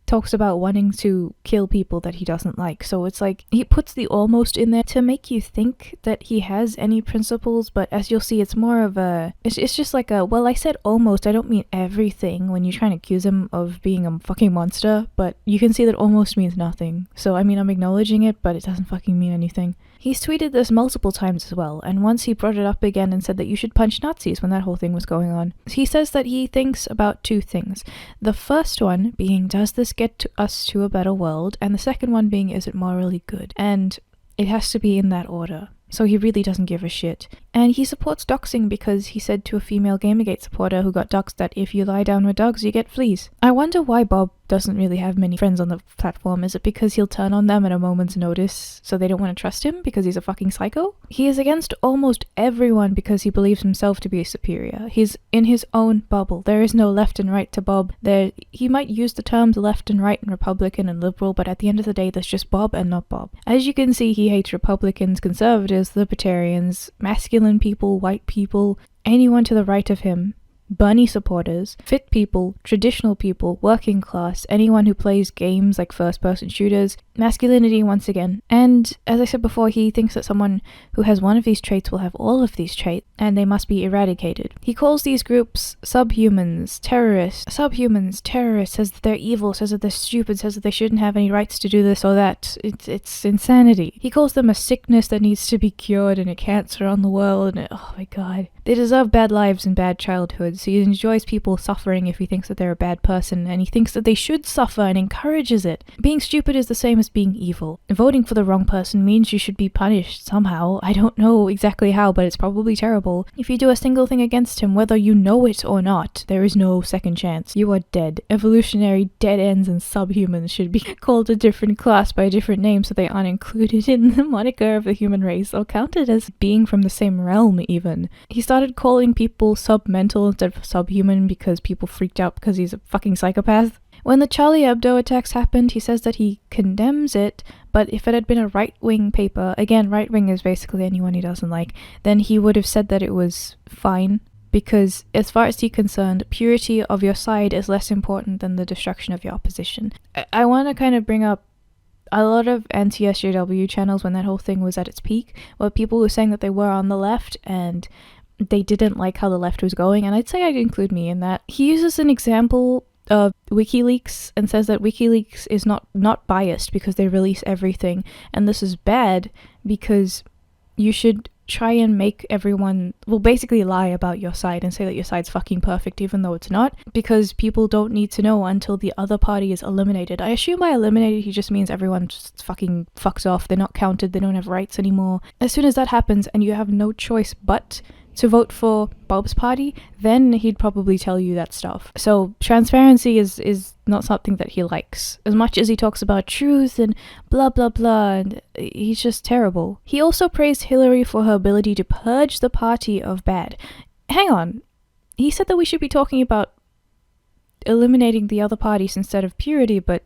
talks about wanting to kill people that he doesn't like. So it's like he puts the almost in there to make you think that he has any principles, but as you'll see, it's more of a it's just like a, well, I said almost, I don't mean everything, when you're trying to accuse him of being a fucking monster, but you can see that almost means nothing. So I mean, I'm acknowledging it, but it doesn't fucking mean anything. He's tweeted this multiple times as well, and once he brought it up again and said that you should punch Nazis when that whole thing was going on. He says that he thinks about two things. The first one being, does this get us to a better world? And the second one being, is it morally good? And it has to be in that order. So he really doesn't give a shit. And he supports doxing because he said to a female Gamergate supporter who got doxed that if you lie down with dogs, you get fleas. I wonder why Bob doesn't really have many friends on the platform. Is it because he'll turn on them at a moment's notice so they don't want to trust him because he's a fucking psycho? He is against almost everyone because he believes himself to be superior. He's in his own bubble. There is no left and right to Bob. He might use the terms left and right and Republican and liberal, but at the end of the day, there's just Bob and not Bob. As you can see, he hates Republicans, conservatives, libertarians, masculine people, white people, anyone to the right of him, Bernie supporters, fit people, traditional people, working class, anyone who plays games like first-person shooters, masculinity once again. And as I said before, he thinks that someone who has one of these traits will have all of these traits, and they must be eradicated. He calls these groups subhumans, terrorists, says that they're evil, says that they're stupid, says that they shouldn't have any rights to do this or that. It's insanity. He calls them a sickness that needs to be cured and a cancer on the world, and oh my god. They deserve bad lives and bad childhoods. kids. He enjoys people suffering if he thinks that they're a bad person, and he thinks that they should suffer and encourages it. Being stupid is the same as being evil. Voting for the wrong person means you should be punished somehow. I don't know exactly how, but it's probably terrible. If you do a single thing against him, whether you know it or not, there is no second chance. You are dead. Evolutionary dead ends and subhumans should be called a different class by a different name so they aren't included in the moniker of the human race or counted as being from the same realm even. He started calling people submental instead of subhuman because people freaked out because he's a fucking psychopath. When the Charlie Hebdo attacks happened, he says that he condemns it, but if it had been a right-wing paper, again, right-wing is basically anyone he doesn't like, then he would have said that it was fine, because as far as he's concerned, purity of your side is less important than the destruction of your opposition. I want to kind of bring up a lot of anti-SJW channels when that whole thing was at its peak, where people were saying that they were on the left and they didn't like how the left was going, and I'd say I'd include me in that. He uses an example of WikiLeaks and says that WikiLeaks is not biased because they release everything, and this is bad because you should try and make everyone, well, basically lie about your side and say that your side's fucking perfect even though it's not, because people don't need to know until the other party is eliminated. I assume by eliminated he just means everyone just fucking fucks off, they're not counted, they don't have rights anymore. As soon as that happens and you have no choice but to vote for Bob's party, then he'd probably tell you that stuff. So transparency is not something that he likes. As much as he talks about truth and blah blah blah, and he's just terrible. He also praised Hillary for her ability to purge the party of bad. Hang on. He said that we should be talking about eliminating the other parties instead of purity, but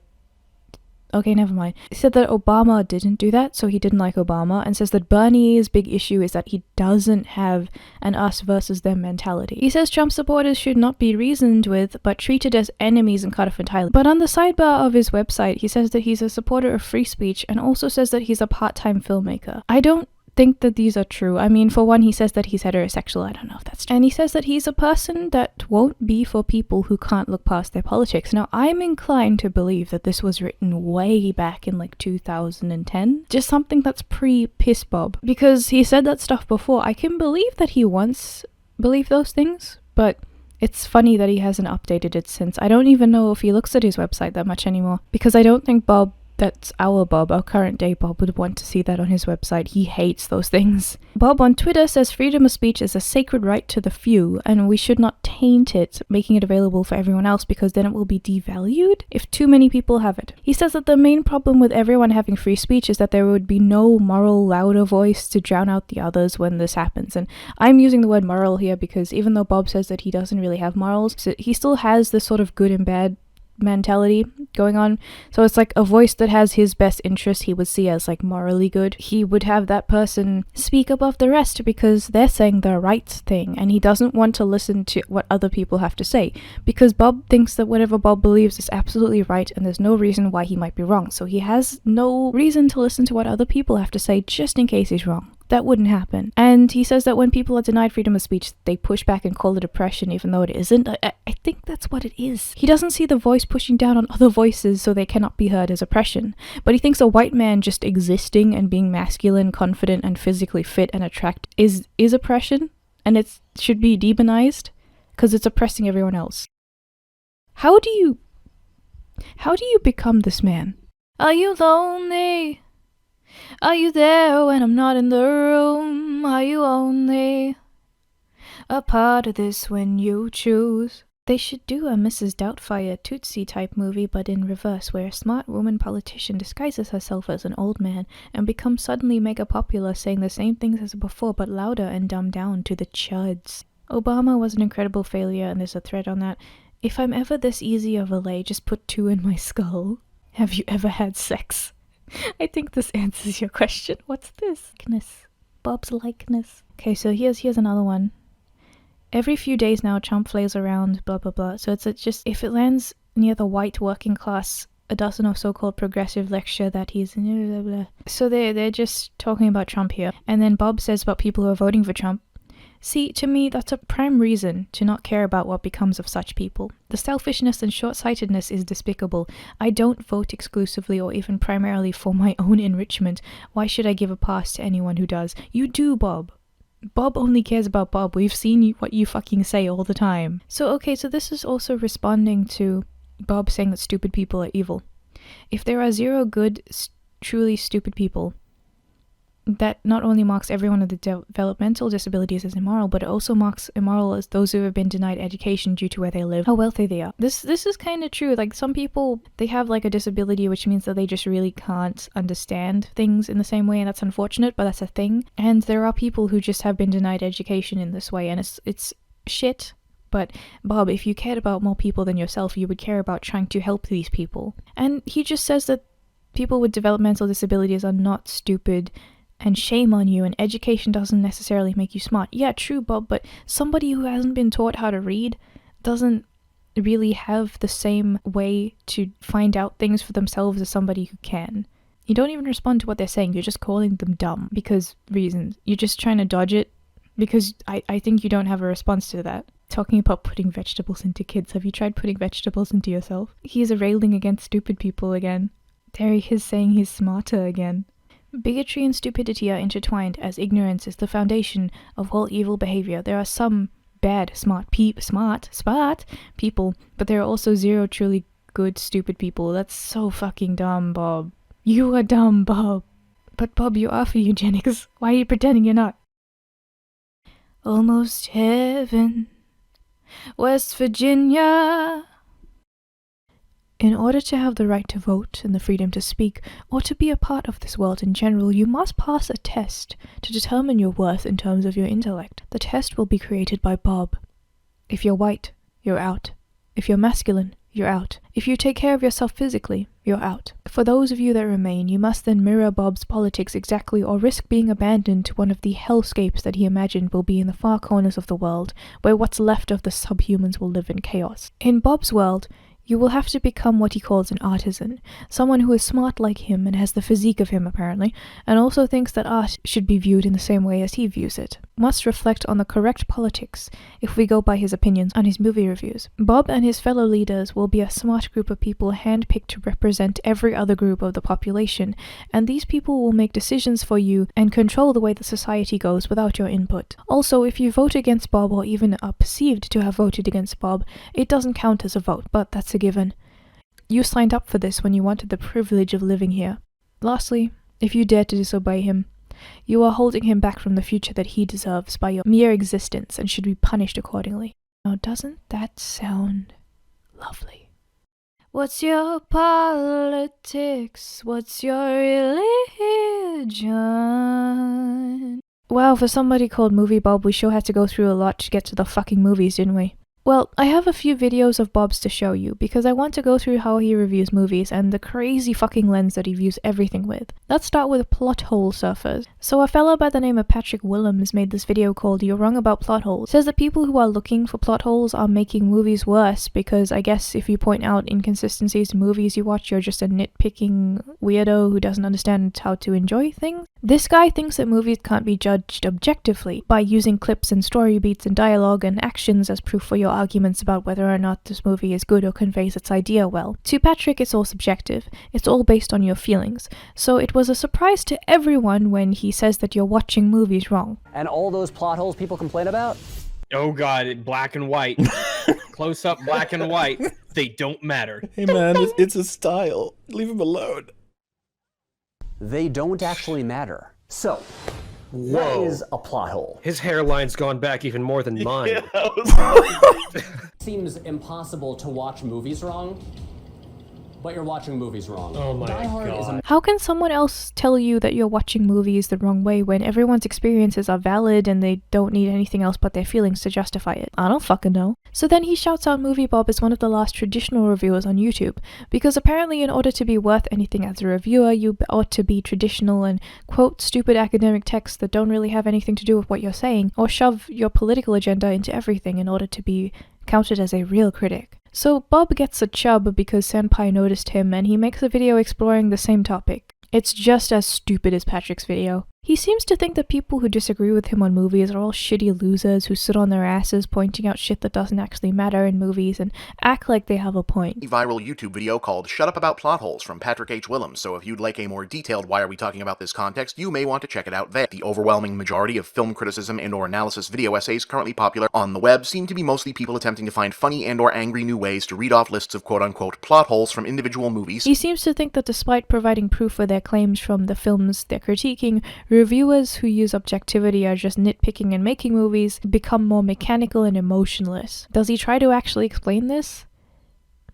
okay, never mind. He said that Obama didn't do that, so he didn't like Obama, and says that Bernie's big issue is that he doesn't have an us versus them mentality. He says Trump supporters should not be reasoned with, but treated as enemies and cut off entirely. But on the sidebar of his website, he says that he's a supporter of free speech, and also says that he's a part-time filmmaker. I don't think that these are true. I mean, for one, he says that he's heterosexual. I don't know if that's true. And he says that he's a person that won't be for people who can't look past their politics. Now, I'm inclined to believe that this was written way back in like 2010. Just something that's pre-Piss Bob. Because he said that stuff before. I can believe that he once believed those things, but it's funny that he hasn't updated it since. I don't even know if he looks at his website that much anymore, because I don't think that's our Bob, our current day Bob, would want to see that on his website. He hates those things. Bob on Twitter says freedom of speech is a sacred right to the few, and we should not taint it, making it available for everyone else, because then it will be devalued if too many people have it. He says that the main problem with everyone having free speech is that there would be no moral louder voice to drown out the others when this happens. And I'm using the word moral here because even though Bob says that he doesn't really have morals, so he still has this sort of good and bad mentality going on. So it's like a voice that has his best interest he would see as like morally good. He would have that person speak above the rest because they're saying the right thing, and he doesn't want to listen to what other people have to say because Bob thinks that whatever Bob believes is absolutely right and there's no reason why he might be wrong. So he has no reason to listen to what other people have to say just in case he's wrong. That wouldn't happen. And he says that when people are denied freedom of speech, they push back and call it oppression, even though it isn't. I think that's what it is. He doesn't see the voice pushing down on other voices so they cannot be heard as oppression. But he thinks a white man just existing and being masculine, confident, and physically fit and attractive is oppression, and it should be demonized because it's oppressing everyone else. How do you become this man? Are you lonely? Are you there when I'm not in the room? Are you only a part of this when you choose? They should do a Mrs. Doubtfire Tootsie type movie, but in reverse, where a smart woman politician disguises herself as an old man and becomes suddenly mega popular, saying the same things as before but louder and dumbed down to the chuds. Obama was an incredible failure, and there's a thread on that. If I'm ever this easy of a lay, just put 2 in my skull. Have you ever had sex? I think this answers your question. What's this? Bob's likeness. Okay, so here's another one. Every few days now, Trump flails around, blah blah blah. So it's just, if it lands near the white working class, a dozen or so-called progressive lecture that he's blah, blah, blah. So they're just talking about Trump here. And then Bob says about people who are voting for Trump, see, to me, that's a prime reason to not care about what becomes of such people. The selfishness and short-sightedness is despicable. I don't vote exclusively or even primarily for my own enrichment. Why should I give a pass to anyone who does? You do, Bob. Bob only cares about Bob. We've seen what you fucking say all the time. So okay, so this is also responding to Bob saying that stupid people are evil. If there are 0 good, truly stupid people, that not only marks everyone with developmental disabilities as immoral, but it also marks immoral as those who have been denied education due to where they live, how wealthy they are. This is kind of true. Like, some people, they have like a disability, which means that they just really can't understand things in the same way, and that's unfortunate, but that's a thing. And there are people who just have been denied education in this way, and it's shit. But Bob, if you cared about more people than yourself, you would care about trying to help these people. And he just says that people with developmental disabilities are not stupid, and shame on you, and education doesn't necessarily make you smart. Yeah, true, Bob, but somebody who hasn't been taught how to read doesn't really have the same way to find out things for themselves as somebody who can. You don't even respond to what they're saying, you're just calling them dumb because reasons. You're just trying to dodge it because I think you don't have a response to that. Talking about putting vegetables into kids, have you tried putting vegetables into yourself? He's railing against stupid people again. There he is saying he's smarter again. Bigotry and stupidity are intertwined, as ignorance is the foundation of all evil behavior. There are some bad, smart people, but there are also 0 truly good, stupid people. That's so fucking dumb, Bob. You are dumb, Bob. But Bob, you are for eugenics. Why are you pretending you're not? Almost heaven, West Virginia. In order to have the right to vote and the freedom to speak, or to be a part of this world in general, you must pass a test to determine your worth in terms of your intellect. The test will be created by Bob. If you're white, you're out. If you're masculine, you're out. If you take care of yourself physically, you're out. For those of you that remain, you must then mirror Bob's politics exactly, or risk being abandoned to one of the hellscapes that he imagined will be in the far corners of the world, where what's left of the subhumans will live in chaos. In Bob's world, you will have to become what he calls an artisan, someone who is smart like him and has the physique of him apparently, and also thinks that art should be viewed in the same way as he views it. Must reflect on the correct politics, if we go by his opinions on his movie reviews. Bob and his fellow leaders will be a smart group of people handpicked to represent every other group of the population, and these people will make decisions for you and control the way the society goes without your input. Also, if you vote against Bob or even are perceived to have voted against Bob, it doesn't count as a vote, but that's a given. You signed up for this when you wanted the privilege of living here. Lastly, if you dare to disobey him, you are holding him back from the future that he deserves by your mere existence and should be punished accordingly. Now, doesn't that sound lovely? What's your politics? What's your religion? Wow, for somebody called Movie Bob, we sure had to go through a lot to get to the fucking movies, didn't we? Well, I have a few videos of Bob's to show you, because I want to go through how he reviews movies and the crazy fucking lens that he views everything with. Let's start with plot hole surfers. So a fellow by the name of Patrick Willems made this video called You're Wrong About Plot Holes. Says that people who are looking for plot holes are making movies worse, because I guess if you point out inconsistencies in movies you watch, you're just a nitpicking weirdo who doesn't understand how to enjoy things. This guy thinks that movies can't be judged objectively by using clips and story beats and dialogue and actions as proof for your arguments about whether or not this movie is good or conveys its idea well. To Patrick, it's all subjective. It's all based on your feelings. So it was a surprise to everyone when he says that you're watching movies wrong. And all those plot holes people complain about? Oh god, black and white. Close up black and white. They don't matter. Hey man, it's a style. Leave him alone. They don't actually matter. So, what is a plot hole? His hairline's gone back even more than mine. Seems impossible to watch movies wrong, but you're watching movies wrong. Oh my god. How can someone else tell you that you're watching movies the wrong way when everyone's experiences are valid and they don't need anything else but their feelings to justify it? I don't fucking know. So then he shouts out Movie Bob as one of the last traditional reviewers on YouTube, because apparently in order to be worth anything as a reviewer, you ought to be traditional and quote stupid academic texts that don't really have anything to do with what you're saying, or shove your political agenda into everything in order to be counted as a real critic. So Bob gets a chub because Senpai noticed him, and he makes a video exploring the same topic. It's just as stupid as Patrick's video. He seems to think that people who disagree with him on movies are all shitty losers who sit on their asses pointing out shit that doesn't actually matter in movies and act like they have a point. A viral YouTube video called Shut Up About Plot Holes from Patrick H. Willems, so if you'd like a more detailed why are we talking about this context, you may want to check it out there. The overwhelming majority of film criticism and or analysis video essays currently popular on the web seem to be mostly people attempting to find funny and or angry new ways to read off lists of quote-unquote plot holes from individual movies. He seems to think that despite providing proof for their claims from the films they're critiquing, reviewers who use objectivity are just nitpicking and making movies become more mechanical and emotionless. Does he try to actually explain this?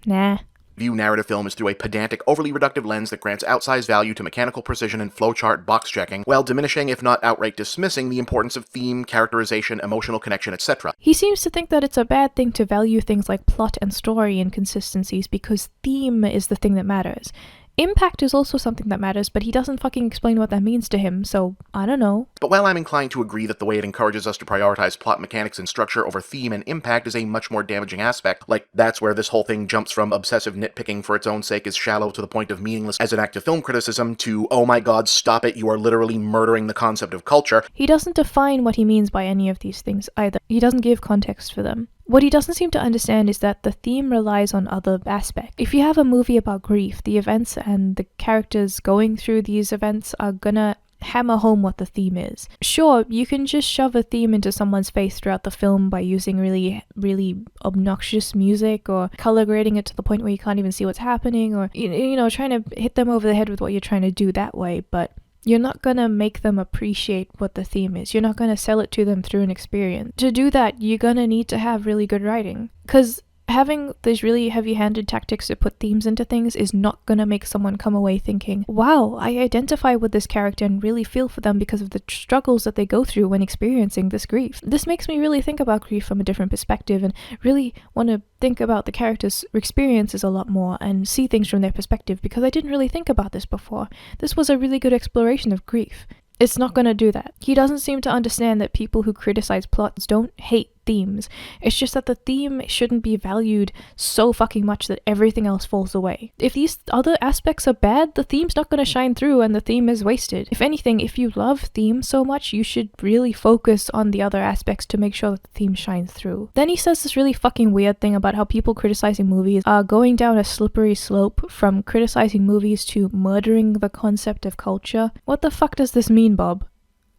Nah. View narrative film is through a pedantic, overly reductive lens that grants outsized value to mechanical precision and flowchart box checking, while diminishing, if not outright dismissing, the importance of theme, characterization, emotional connection, etc. He seems to think that it's a bad thing to value things like plot and story inconsistencies because theme is the thing that matters. Impact is also something that matters, but he doesn't fucking explain what that means to him, so I don't know. But while I'm inclined to agree that the way it encourages us to prioritize plot mechanics and structure over theme and impact is a much more damaging aspect, like that's where this whole thing jumps from obsessive nitpicking for its own sake is shallow to the point of meaningless as an act of film criticism to, oh my god, stop it, you are literally murdering the concept of culture. He doesn't define what he means by any of these things either. He doesn't give context for them. What he doesn't seem to understand is that the theme relies on other aspects. If you have a movie about grief, the events and the characters going through these events are gonna hammer home what the theme is. Sure, you can just shove a theme into someone's face throughout the film by using really obnoxious music or color grading it to the point where you can't even see what's happening, or you know, trying to hit them over the head with what you're trying to do that way, but you're not gonna make them appreciate what the theme is. You're not gonna sell it to them through an experience. To do that, you're gonna need to have really good writing. Because having these really heavy-handed tactics to put themes into things is not gonna make someone come away thinking, wow, I identify with this character and really feel for them because of the struggles that they go through when experiencing this grief. This makes me really think about grief from a different perspective and really want to think about the characters' experiences a lot more and see things from their perspective, because I didn't really think about this before. This was a really good exploration of grief. It's not gonna do that. He doesn't seem to understand that people who criticize plots don't hate themes. It's just that the theme shouldn't be valued so fucking much that everything else falls away. If these other aspects are bad, the theme's not gonna shine through and the theme is wasted. If anything, if you love themes so much, you should really focus on the other aspects to make sure that the theme shines through. Then he says this really fucking weird thing about how people criticizing movies are going down a slippery slope from criticizing movies to murdering the concept of culture. What the fuck does this mean, Bob?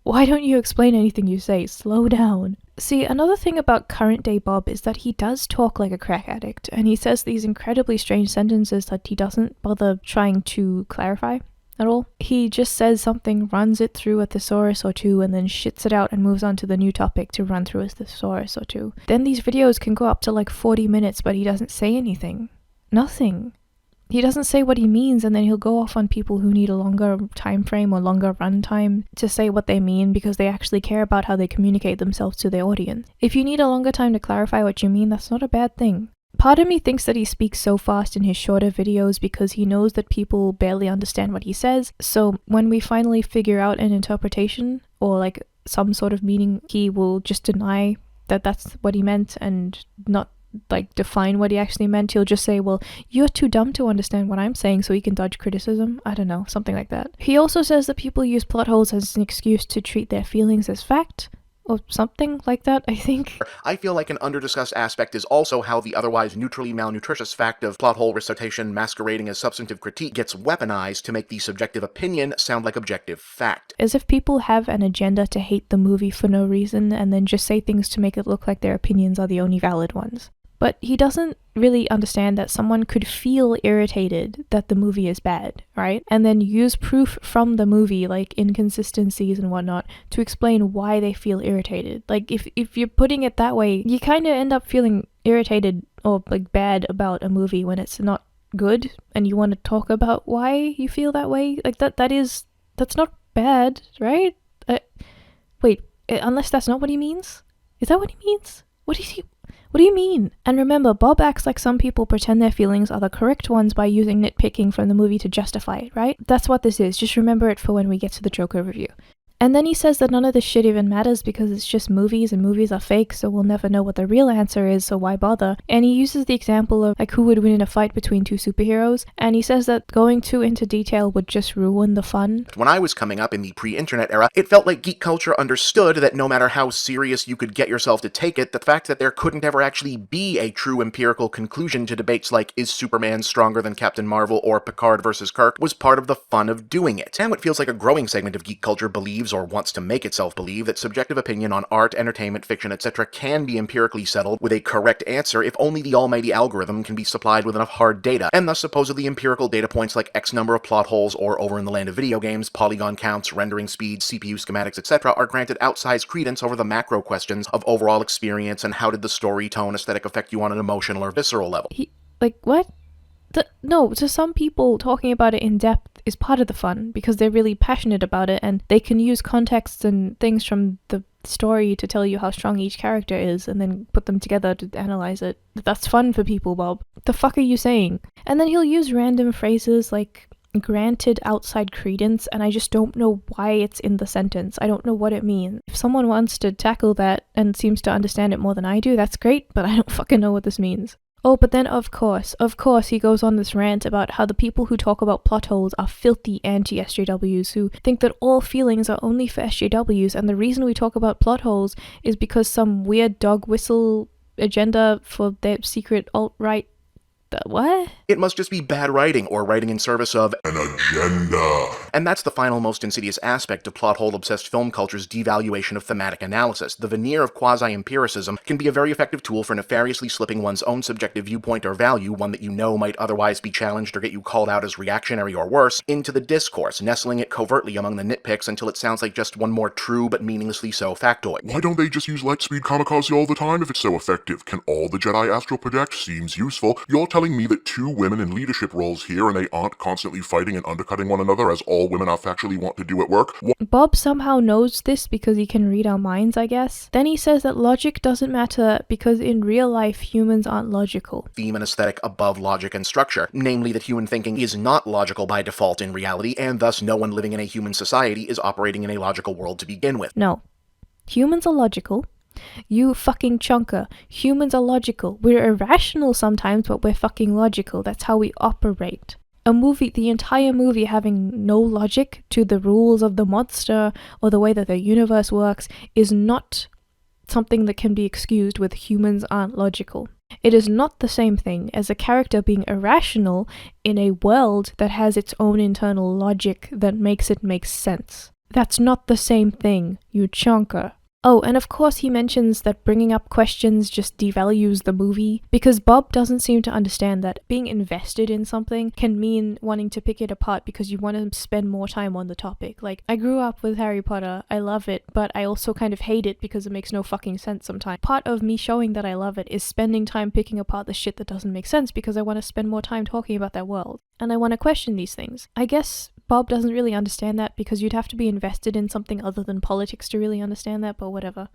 Why don't you explain anything you say? Slow down. See, another thing about current day Bob is that he does talk like a crack addict, and he says these incredibly strange sentences that he doesn't bother trying to clarify at all. He just says something, runs it through a thesaurus or two, and then shits it out and moves on to the new topic to run through a thesaurus or two. Then these videos can go up to like 40 minutes, but he doesn't say anything. Nothing. He doesn't say what he means, and then he'll go off on people who need a longer time frame or longer run time to say what they mean because they actually care about how they communicate themselves to their audience. If you need a longer time to clarify what you mean, that's not a bad thing. Part of me thinks that he speaks so fast in his shorter videos because he knows that people barely understand what he says, so when we finally figure out an interpretation or like some sort of meaning, he will just deny that that's what he meant and not like define what he actually meant. He'll just say, well, you're too dumb to understand what I'm saying, so he can dodge criticism. I don't know, something like that. He also says that people use plot holes as an excuse to treat their feelings as fact, or something like that, I think. I feel like an under-discussed aspect is also how the otherwise neutrally malnutritious fact of plot hole recitation masquerading as substantive critique gets weaponized to make the subjective opinion sound like objective fact. As if people have an agenda to hate the movie for no reason and then just say things to make it look like their opinions are the only valid ones. But he doesn't really understand that someone could feel irritated that the movie is bad, right? And then use proof from the movie, like inconsistencies and whatnot, to explain why they feel irritated. Like, if you're putting it that way, you kind of end up feeling irritated or like bad about a movie when it's not good, and you want to talk about why you feel that way. Like that's not bad, right? Wait, unless that's not what he means? Is that what he means? What do you mean? And remember, Bob acts like some people pretend their feelings are the correct ones by using nitpicking from the movie to justify it, right? That's what this is. Just remember it for when we get to the Joker review. And then he says that none of this shit even matters because it's just movies and movies are fake, so we'll never know what the real answer is, so why bother? And he uses the example of like who would win in a fight between two superheroes, and he says that going too into detail would just ruin the fun. When I was coming up in the pre-internet era, it felt like geek culture understood that no matter how serious you could get yourself to take it, the fact that there couldn't ever actually be a true empirical conclusion to debates like is Superman stronger than Captain Marvel or Picard versus Kirk was part of the fun of doing it. Now it feels like a growing segment of geek culture believes or wants to make itself believe that subjective opinion on art, entertainment, fiction, etc. can be empirically settled with a correct answer if only the almighty algorithm can be supplied with enough hard data, and thus supposedly empirical data points like X number of plot holes or, over in the land of video games, polygon counts, rendering speeds, CPU schematics, etc. are granted outsized credence over the macro questions of overall experience and how did the story, tone, aesthetic affect you on an emotional or visceral level. Like, what? No, to some people, talking about it in depth is part of the fun because they're really passionate about it and they can use contexts and things from the story to tell you how strong each character is and then put them together to analyze it. That's fun for people, Bob. The fuck are you saying? And then he'll use random phrases like granted outside credence, and I just don't know why it's in the sentence. I don't know what it means. If someone wants to tackle that and seems to understand it more than I do, that's great, but I don't fucking know what this means. Oh, but then of course, he goes on this rant about how the people who talk about plot holes are filthy anti-SJWs who think that all feelings are only for SJWs, and the reason we talk about plot holes is because some weird dog whistle agenda for their secret alt-right. What? It must just be bad writing, or writing in service of an agenda. And that's the final most insidious aspect of plot hole-obsessed film culture's devaluation of thematic analysis. The veneer of quasi-empiricism can be a very effective tool for nefariously slipping one's own subjective viewpoint or value, one that you know might otherwise be challenged or get you called out as reactionary or worse, into the discourse, nestling it covertly among the nitpicks until it sounds like just one more true but meaninglessly so factoid. Why don't they just use lightspeed kamikaze all the time if it's so effective? Can all the Jedi astral project? Seems useful. You're telling me that two women in leadership roles here and they aren't constantly fighting and undercutting one another as all women are factually want to do at work? Bob somehow knows this because he can read our minds, I guess. Then he says that logic doesn't matter because in real life humans aren't logical. Theme and aesthetic above logic and structure, namely that human thinking is not logical by default in reality, and thus no one living in a human society is operating in a logical world to begin with. No. Humans are logical. You fucking chunker. Humans are logical. We're irrational sometimes, but we're fucking logical. That's how we operate. A movie, the entire movie having no logic to the rules of the monster or the way that the universe works is not something that can be excused with humans aren't logical. It is not the same thing as a character being irrational in a world that has its own internal logic that makes it make sense. That's not the same thing, you chunker. Oh, and of course he mentions that bringing up questions just devalues the movie, because Bob doesn't seem to understand that being invested in something can mean wanting to pick it apart because you want to spend more time on the topic. Like, I grew up with Harry Potter, I love it, but I also kind of hate it because it makes no fucking sense sometimes. Part of me showing that I love it is spending time picking apart the shit that doesn't make sense because I want to spend more time talking about that world. And I want to question these things. I guess Bob doesn't really understand that because you'd have to be invested in something other than politics to really understand that, but whatever.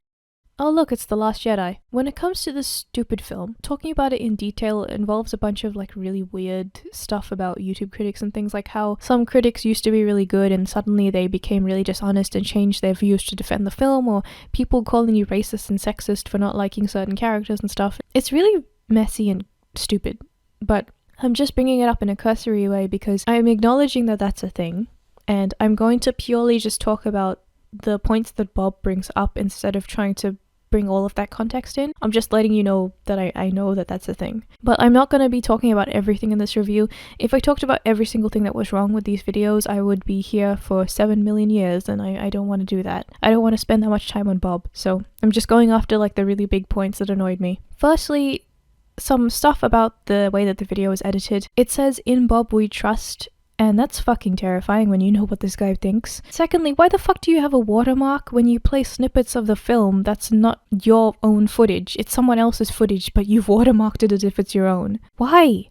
Oh look, it's The Last Jedi. When it comes to this stupid film, talking about it in detail involves a bunch of like really weird stuff about YouTube critics and things like how some critics used to be really good and suddenly they became really dishonest and changed their views to defend the film, or people calling you racist and sexist for not liking certain characters and stuff. It's really messy and stupid, but I'm just bringing it up in a cursory way because I'm acknowledging that that's a thing, and I'm going to purely just talk about the points that Bob brings up instead of trying to bring all of that context in. I'm just letting you know that I know that that's a thing. But I'm not going to be talking about everything in this review. If I talked about every single thing that was wrong with these videos, I would be here for 7 million years, and I don't want to do that. I don't want to spend that much time on Bob, so I'm just going after like the really big points that annoyed me. Firstly, some stuff about the way that the video is edited. It says, "In Bob we trust," and that's fucking terrifying when you know what this guy thinks. Secondly, why the fuck do you have a watermark when you play snippets of the film that's not your own footage? It's someone else's footage, but you've watermarked it as if it's your own. Why?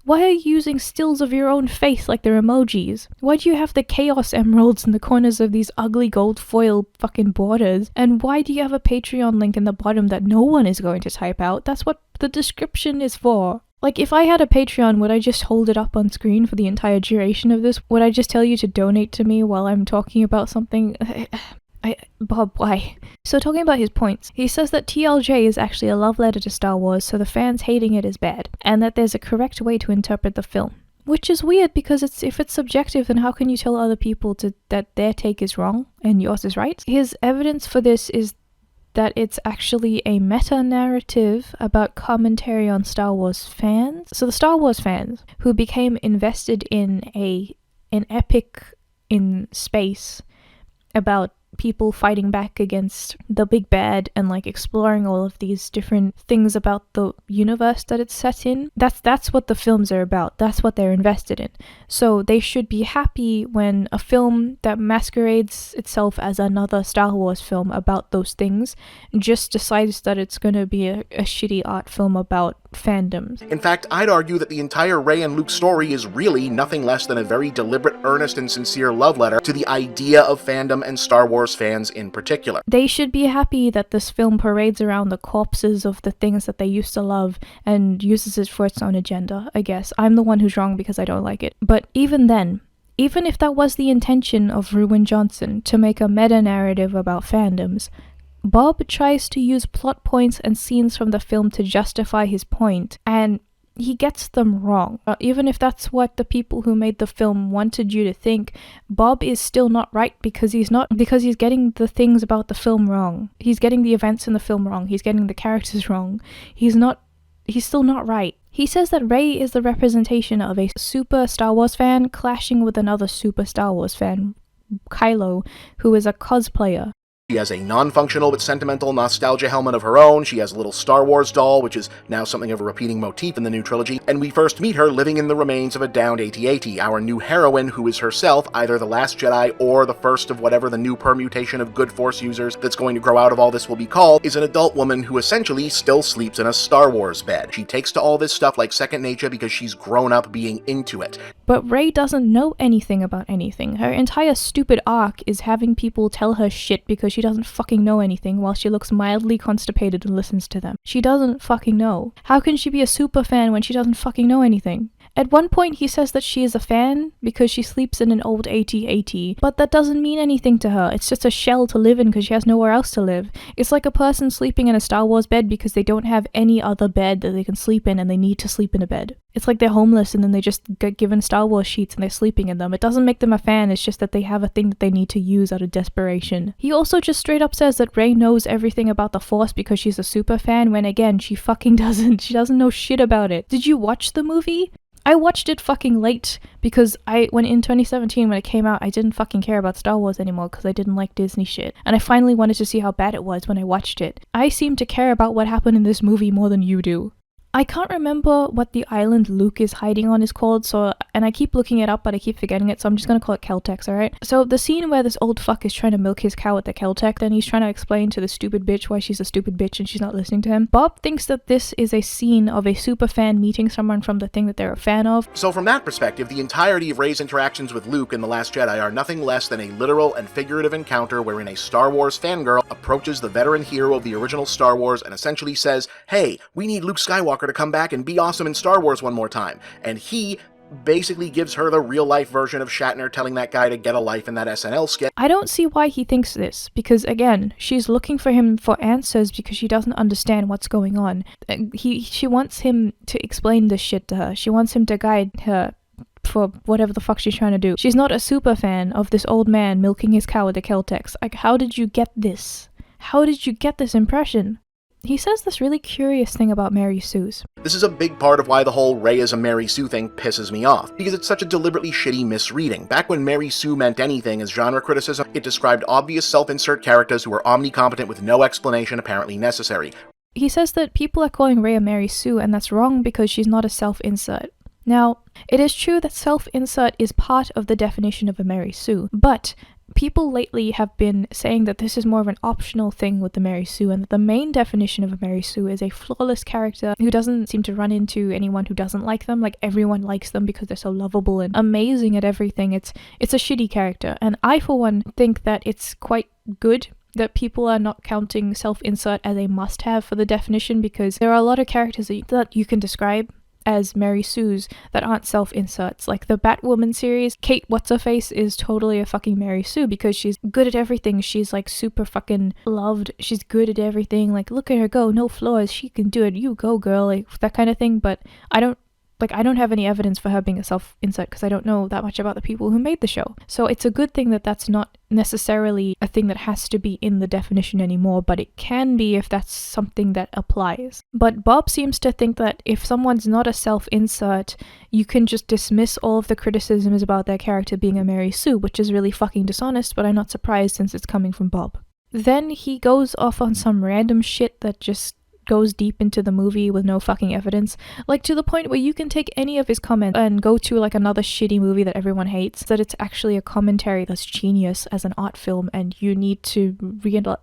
Why are you using stills of your own face like they're emojis? Why do you have the chaos emeralds in the corners of these ugly gold foil fucking borders? And why do you have a Patreon link in the bottom that no one is going to type out? That's what the description is for. Like, if I had a Patreon, would I just hold it up on screen for the entire duration of this? Would I just tell you to donate to me while I'm talking about something? Bob, why? So talking about his points, he says that TLJ is actually a love letter to Star Wars, so the fans hating it is bad, and that there's a correct way to interpret the film. Which is weird, because if it's subjective, then how can you tell other people that their take is wrong and yours is right? His evidence for this is that it's actually a meta-narrative about commentary on Star Wars fans. So the Star Wars fans, who became invested in an epic in space about people fighting back against the big bad and like exploring all of these different things about the universe that it's set in. That's what the films are about. That's what they're invested in. So they should be happy when a film that masquerades itself as another Star Wars film about those things just decides that it's going to be a shitty art film about fandoms. In fact, I'd argue that the entire Rey and Luke story is really nothing less than a very deliberate, earnest, and sincere love letter to the idea of fandom and Star Wars fans in particular. They should be happy that this film parades around the corpses of the things that they used to love and uses it for its own agenda, I guess. I'm the one who's wrong because I don't like it. But even then, even if that was the intention of Ruin Johnson, to make a meta-narrative about fandoms, Bob tries to use plot points and scenes from the film to justify his point, and he gets them wrong. Even if that's what the people who made the film wanted you to think, Bob is still not right because he's getting the things about the film wrong. He's getting the events in the film wrong. He's getting the characters wrong. He's still not right. He says that Rey is the representation of a super Star Wars fan clashing with another super Star Wars fan, Kylo, who is a cosplayer. She has a non-functional but sentimental nostalgia helmet of her own, she has a little Star Wars doll, which is now something of a repeating motif in the new trilogy, and we first meet her living in the remains of a downed AT-AT, our new heroine, who is herself either the last Jedi or the first of whatever the new permutation of good Force users that's going to grow out of all this will be called, is an adult woman who essentially still sleeps in a Star Wars bed. She takes to all this stuff like second nature because she's grown up being into it. But Rey doesn't know anything about anything. Her entire stupid arc is having people tell her shit because she doesn't fucking know anything while she looks mildly constipated and listens to them. She doesn't fucking know. How can she be a super fan when she doesn't fucking know anything? At one point he says that she is a fan because she sleeps in an old AT-AT, but that doesn't mean anything to her. It's just a shell to live in because she has nowhere else to live. It's like a person sleeping in a Star Wars bed because they don't have any other bed that they can sleep in and they need to sleep in a bed. It's like they're homeless and then they just get given Star Wars sheets and they're sleeping in them. It doesn't make them a fan, it's just that they have a thing that they need to use out of desperation. He also just straight up says that Rey knows everything about the Force because she's a super fan, when again, she fucking doesn't. She doesn't know shit about it. Did you watch the movie? I watched it fucking late because when in 2017 when it came out, I didn't fucking care about Star Wars anymore because I didn't like Disney shit. And I finally wanted to see how bad it was when I watched it. I seem to care about what happened in this movie more than you do. I can't remember what the island Luke is hiding on is called, and I keep looking it up, but I keep forgetting it, so I'm just gonna call it Keltex, alright? So the scene where this old fuck is trying to milk his cow at the Keltec, then he's trying to explain to the stupid bitch why she's a stupid bitch and she's not listening to him. Bob thinks that this is a scene of a super fan meeting someone from the thing that they're a fan of. So from that perspective, the entirety of Rey's interactions with Luke in The Last Jedi are nothing less than a literal and figurative encounter wherein a Star Wars fangirl approaches the veteran hero of the original Star Wars and essentially says, hey, we need Luke Skywalker to come back and be awesome in Star Wars one more time. And he basically gives her the real-life version of Shatner telling that guy to get a life in that SNL skit. I don't see why he thinks this, because again, she's looking for him for answers because she doesn't understand what's going on. She wants him to explain this shit to her. She wants him to guide her for whatever the fuck she's trying to do. She's not a super fan of this old man milking his cow at the Keltex. Like, how did you get this? How did you get this impression? He says this really curious thing about Mary Sue's. This is a big part of why the whole Rey is a Mary Sue thing pisses me off, because it's such a deliberately shitty misreading. Back when Mary Sue meant anything as genre criticism, it described obvious self-insert characters who were omnicompetent with no explanation apparently necessary. He says that people are calling Rey a Mary Sue, and that's wrong because she's not a self-insert. Now, it is true that self-insert is part of the definition of a Mary Sue, but people lately have been saying that this is more of an optional thing with the Mary Sue, and that the main definition of a Mary Sue is a flawless character who doesn't seem to run into anyone who doesn't like them. Like, everyone likes them because they're so lovable and amazing at everything. It's a shitty character, and I for one think that it's quite good that people are not counting self-insert as a must-have for the definition, because there are a lot of characters that you can describe as Mary Sues that aren't self-inserts. Like the Batwoman series, Kate What's-Her-Face is totally a fucking Mary Sue because she's good at everything. She's like super fucking loved. She's good at everything. Like, look at her go, no flaws. She can do it. You go, girl. Like that kind of thing. But I don't have any evidence for her being a self-insert because I don't know that much about the people who made the show. So it's a good thing that that's not necessarily a thing that has to be in the definition anymore, but it can be if that's something that applies. But Bob seems to think that if someone's not a self-insert, you can just dismiss all of the criticisms about their character being a Mary Sue, which is really fucking dishonest, but I'm not surprised since it's coming from Bob. Then he goes off on some random shit that just goes deep into the movie with no fucking evidence, like to the point where you can take any of his comments and go to like another shitty movie that everyone hates, that it's actually a commentary that's genius as an art film and you need to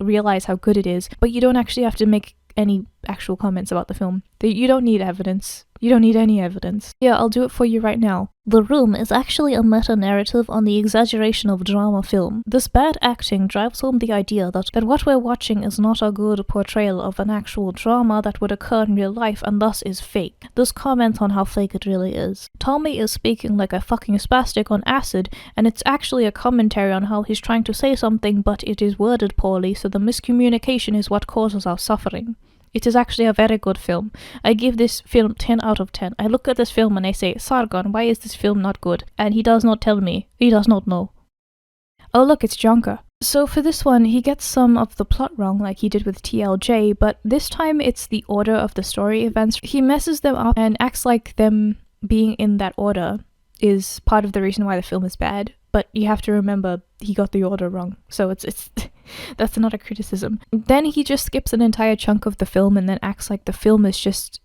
realize how good it is, but you don't actually have to make any actual comments about the film. You don't need evidence. You don't need any evidence. Yeah, I'll do it for you right now. The Room is actually a meta-narrative on the exaggeration of drama film. This bad acting drives home the idea that what we're watching is not a good portrayal of an actual drama that would occur in real life and thus is fake. This comment on how fake it really is. Tommy is speaking like a fucking spastic on acid, and it's actually a commentary on how he's trying to say something but it is worded poorly, so the miscommunication is what causes our suffering. It is actually a very good film. I give this film 10 out of 10. I look at this film and I say, Sargon, why is this film not good? And he does not tell me. He does not know. Oh look, it's Jonker. So for this one, he gets some of the plot wrong like he did with TLJ, but this time it's the order of the story events. He messes them up and acts like them being in that order is part of the reason why the film is bad. But you have to remember he got the order wrong, so it's that's not a criticism. Then he just skips an entire chunk of the film and then acts like the film is just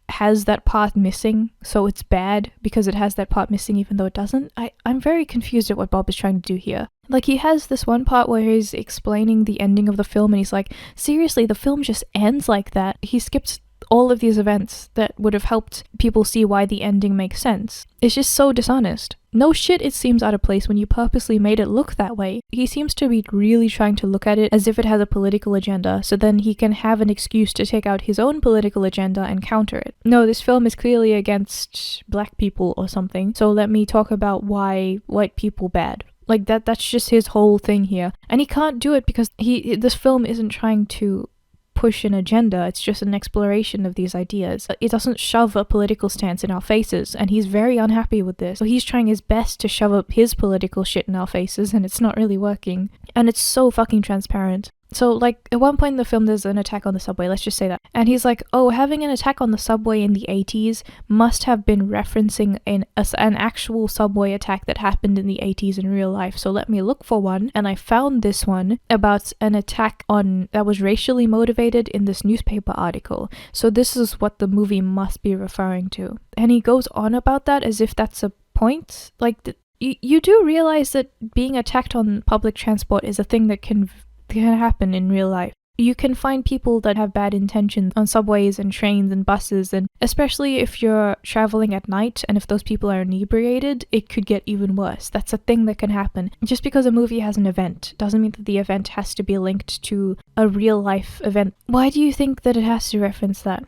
has that part missing, so it's bad because it has that part missing even though it doesn't. I'm very confused at what Bob is trying to do here. Like, he has this one part where he's explaining the ending of the film and he's like, seriously, the film just ends like that. He skips all of these events that would have helped people see why the ending makes sense. It's just so dishonest. No shit, it seems out of place when you purposely made it look that way. He seems to be really trying to look at it as if it has a political agenda, so then he can have an excuse to take out his own political agenda and counter it. No, this film is clearly against black people or something, so let me talk about why white people bad. Like, that's just his whole thing here. And he can't do it because this film isn't trying to push an agenda, it's just an exploration of these ideas. It doesn't shove a political stance in our faces, and he's very unhappy with this. So he's trying his best to shove up his political shit in our faces, and it's not really working. And it's so fucking transparent. So, like, at one point in the film, there's an attack on the subway, let's just say that. And he's like, oh, having an attack on the subway in the 80s must have been referencing an actual subway attack that happened in the 80s in real life. So let me look for one. And I found this one about an attack that was racially motivated in this newspaper article. So this is what the movie must be referring to. And he goes on about that as if that's a point. Like, you do realize that being attacked on public transport is a thing that can happen in real life. You can find people that have bad intentions on subways and trains and buses, and especially if you're traveling at night and if those people are inebriated, it could get even worse. That's a thing that can happen. Just because a movie has an event doesn't mean that the event has to be linked to a real life event. Why do you think that it has to reference that?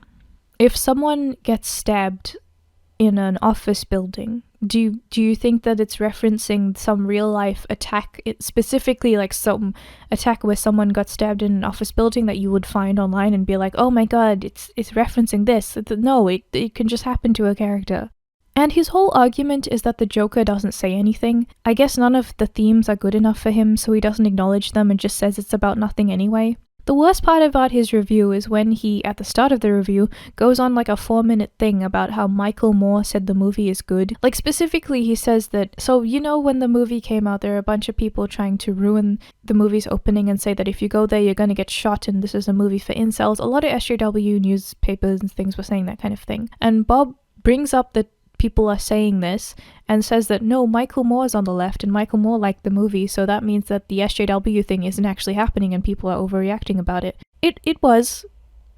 If someone gets stabbed in an office building, do you think that it's referencing some real life attack, specifically like some attack where someone got stabbed in an office building that you would find online and be like, oh my god, it's referencing this? No, it can just happen to a character. And his whole argument is that the Joker doesn't say anything. I guess none of the themes are good enough for him, so he doesn't acknowledge them and just says it's about nothing anyway. The worst part about his review is when he, at the start of the review, goes on like a 4-minute thing about how Michael Moore said the movie is good. Like, specifically, he says that, so you know when the movie came out, there are a bunch of people trying to ruin the movie's opening and say that if you go there, you're gonna get shot and this is a movie for incels. A lot of SJW newspapers and things were saying that kind of thing. And Bob brings up that people are saying this and says that no, Michael Moore's on the left and Michael Moore liked the movie, so that means that the SJW thing isn't actually happening and people are overreacting about it. It was.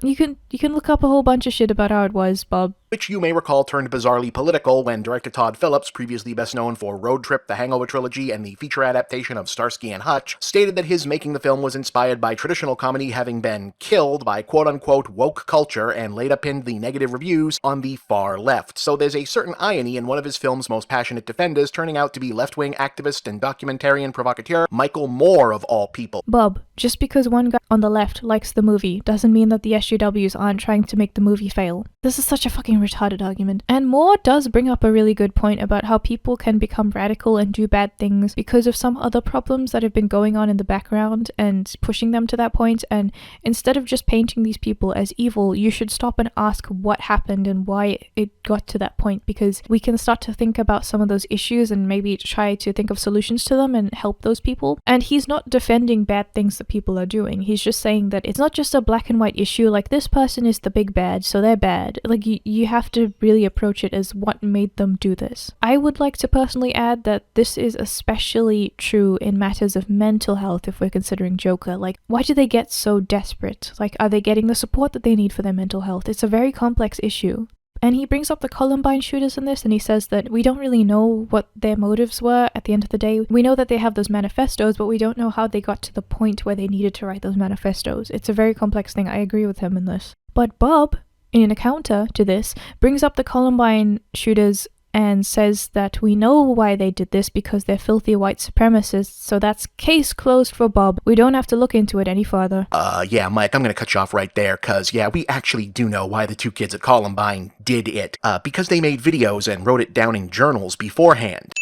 You can look up a whole bunch of shit about how it was, Bob. which you may recall turned bizarrely political when director Todd Phillips, previously best known for Road Trip, the Hangover trilogy, and the feature adaptation of Starsky and Hutch, stated that his making the film was inspired by traditional comedy having been killed by quote-unquote woke culture, and later pinned the negative reviews on the far left. So there's a certain irony in one of his film's most passionate defenders turning out to be left-wing activist and documentarian provocateur Michael Moore, of all people. Bob, just because one guy on the left likes the movie doesn't mean that the SJWs aren't trying to make the movie fail. This is such a fucking retarded argument. And Moore does bring up a really good point about how people can become radical and do bad things because of some other problems that have been going on in the background and pushing them to that point, and instead of just painting these people as evil, you should stop and ask what happened and why it got to that point, because we can start to think about some of those issues and maybe try to think of solutions to them and help those people. And he's not defending bad things that people are doing. He's just saying that it's not just a black and white issue, like this person is the big bad, so they're bad. Like, you have to really approach it as what made them do this. I would like to personally add that this is especially true in matters of mental health if we're considering Joker. Like, why do they get so desperate? Like, are they getting the support that they need for their mental health? It's a very complex issue. And he brings up the Columbine shooters in this, and he says that we don't really know what their motives were at the end of the day. We know that they have those manifestos, but we don't know how they got to the point where they needed to write those manifestos. It's a very complex thing. I agree with him in this. But Bob, in a counter to this, brings up the Columbine shooters and says that we know why they did this because they're filthy white supremacists, so that's case closed for Bob. We don't have to look into it any further. Yeah, Mike, I'm gonna cut you off right there, cause yeah, we actually do know why the two kids at Columbine did it. Because they made videos and wrote it down in journals beforehand.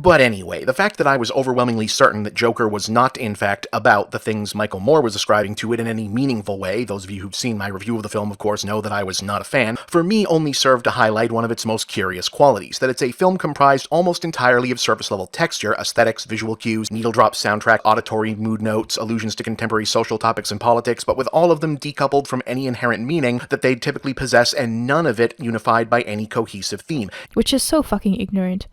But anyway, the fact that I was overwhelmingly certain that Joker was not, in fact, about the things Michael Moore was ascribing to it in any meaningful way, those of you who've seen my review of the film, of course, know that I was not a fan, for me only served to highlight one of its most curious qualities, that it's a film comprised almost entirely of surface-level texture, aesthetics, visual cues, needle-drop soundtrack, auditory mood notes, allusions to contemporary social topics and politics, but with all of them decoupled from any inherent meaning that they'd typically possess, and none of it unified by any cohesive theme. Which is so fucking ignorant.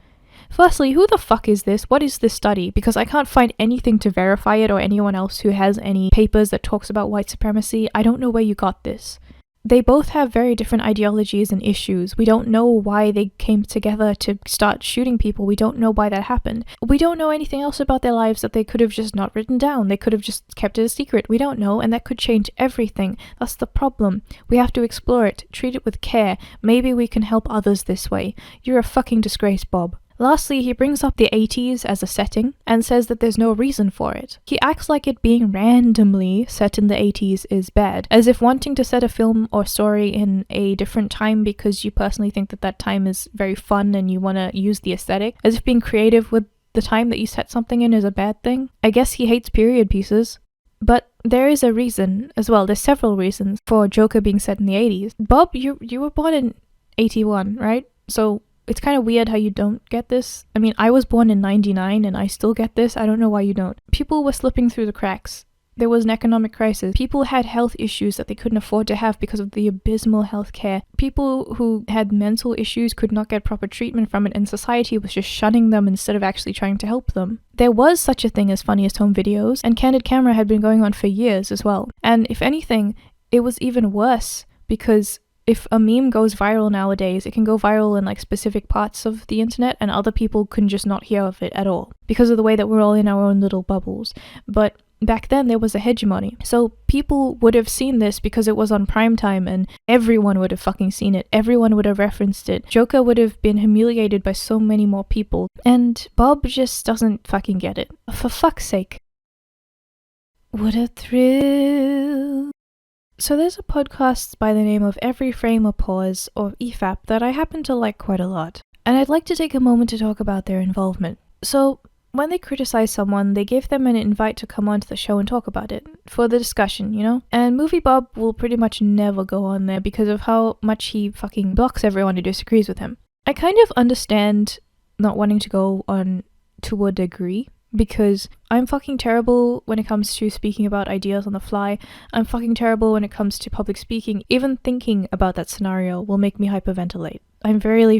Firstly, who the fuck is this? What is this study? Because I can't find anything to verify it or anyone else who has any papers that talks about white supremacy. I don't know where you got this. They both have very different ideologies and issues. We don't know why they came together to start shooting people. We don't know why that happened. We don't know anything else about their lives that they could have just not written down. They could have just kept it a secret. We don't know, and that could change everything. That's the problem. We have to explore it, treat it with care. Maybe we can help others this way. You're a fucking disgrace, Bob. Lastly, he brings up the 80s as a setting and says that there's no reason for it. He acts like it being randomly set in the 80s is bad, as if wanting to set a film or story in a different time because you personally think that that time is very fun and you want to use the aesthetic, as if being creative with the time that you set something in is a bad thing. I guess he hates period pieces. But there is a reason as well. There's several reasons for Joker being set in the 80s. Bob, you were born in 81, right? So it's kind of weird how you don't get this. I mean, I was born in 99 and I still get this. I don't know why you don't. People were slipping through the cracks. There was an economic crisis. People had health issues that they couldn't afford to have because of the abysmal health care. People who had mental issues could not get proper treatment from it, and society was just shunning them instead of actually trying to help them. There was such a thing as funniest home videos, and candid camera had been going on for years as well. And if anything, it was even worse because if a meme goes viral nowadays, it can go viral in like specific parts of the internet and other people can just not hear of it at all because of the way that we're all in our own little bubbles. But back then there was a hegemony. So people would have seen this because it was on primetime and everyone would have fucking seen it. Everyone would have referenced it. Joker would have been humiliated by so many more people. And Bob just doesn't fucking get it. For fuck's sake. What a thrill. So there's a podcast by the name of Every Frame a Pause, or EFAP, that I happen to like quite a lot. And I'd like to take a moment to talk about their involvement. So when they criticize someone, they give them an invite to come onto the show and talk about it, for the discussion, you know? And Movie Bob will pretty much never go on there because of how much he fucking blocks everyone who disagrees with him. I kind of understand not wanting to go on to a degree, because I'm fucking terrible when it comes to speaking about ideas on the fly. I'm fucking terrible when it comes to public speaking. Even thinking about that scenario will make me hyperventilate. I'm really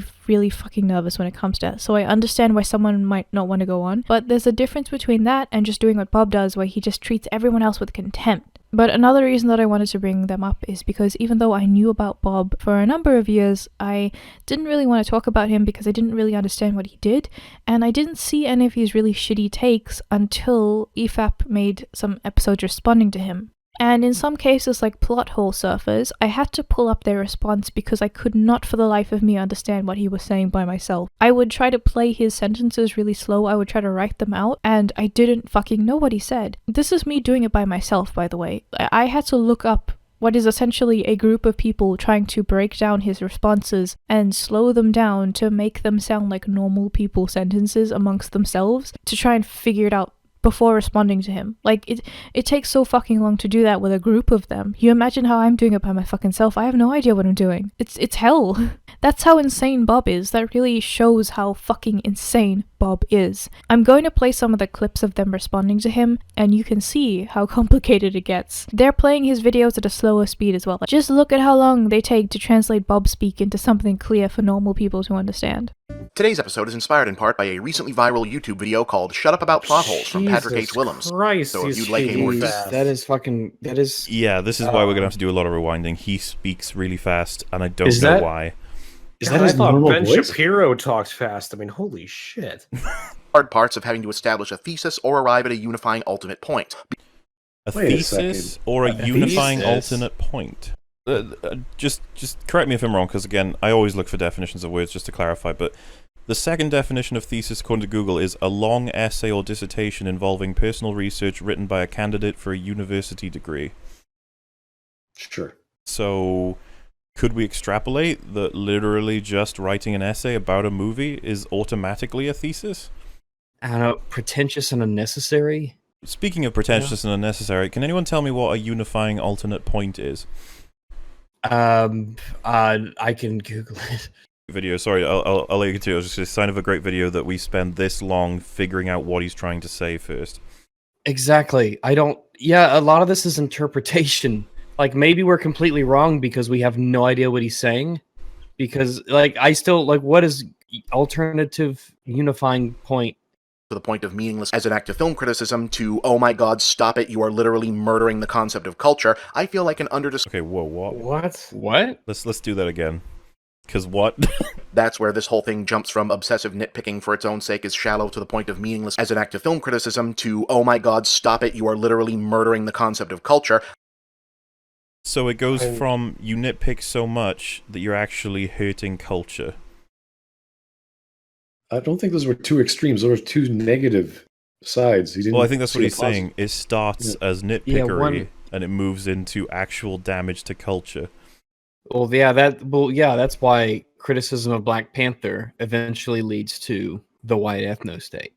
fucking nervous when it comes to that, so I understand why someone might not want to go on, but there's a difference between that and just doing what Bob does, where he just treats everyone else with contempt. But another reason that I wanted to bring them up is because even though I knew about Bob for a number of years, I didn't really want to talk about him because I didn't really understand what he did, and I didn't see any of his really shitty takes until EFAP made some episodes responding to him. And in some cases, like plot hole surfers, I had to pull up their response because I could not for the life of me understand what he was saying by myself. I would try to play his sentences really slow, I would try to write them out, and I didn't fucking know what he said. This is me doing it by myself, by the way. I had to look up what is essentially a group of people trying to break down his responses and slow them down to make them sound like normal people sentences amongst themselves to try and figure it out before responding to him. Like, it takes so fucking long to do that with a group of them. You imagine how I'm doing it by my fucking self. I have no idea what I'm doing. It's hell. That's how insane Bob is. That really shows how fucking insane Bob is. I'm going to play some of the clips of them responding to him, and you can see how complicated it gets. They're playing his videos at a slower speed as well. Just look at how long they take to translate Bob's speak into something clear for normal people to understand. Today's episode is inspired in part by a recently viral YouTube video called Shut Up About Plot Holes from Patrick H. Willems. Christ, So if you'd like a more... that is... Yeah, this is why we're going to have to do a lot of rewinding. He speaks really fast, and I don't know why. Is that his normal voice? Ben Shapiro talks fast. I mean, holy shit. Hard parts of having to establish a thesis or arrive at a unifying ultimate point. A thesis or a unifying alternate point? Just correct me if I'm wrong, because again, I always look for definitions of words just to clarify, but the second definition of thesis according to Google is a long essay or dissertation involving personal research written by a candidate for a university degree. Sure. So, could we extrapolate that literally just writing an essay about a movie is automatically a thesis? I don't know, pretentious and unnecessary? Speaking of pretentious and unnecessary, can anyone tell me what a unifying alternate point is? I can Google it. Video, sorry, I'll let you continue. It's just a sign of a great video that we spend this long figuring out what he's trying to say first. Exactly. Yeah, a lot of this is interpretation. Like, maybe we're completely wrong because we have no idea what he's saying. Because, like, what is alternative unifying point? To the point of meaningless as an act of film criticism to, oh my god, stop it, you are literally murdering the concept of culture, I feel like an Okay, whoa, what? What? Let's do that again. Because what? That's where this whole thing jumps from obsessive nitpicking for its own sake is shallow to the point of meaningless as an act of film criticism to, oh my god, stop it, you are literally murdering the concept of culture. So it goes from you nitpick so much that you're actually hurting culture. I don't think those were two extremes. Those were two negative sides. Well, I think that's what he's saying. It starts as nitpickery, and it moves into actual damage to culture. Well, that's why criticism of Black Panther eventually leads to the white ethno-state.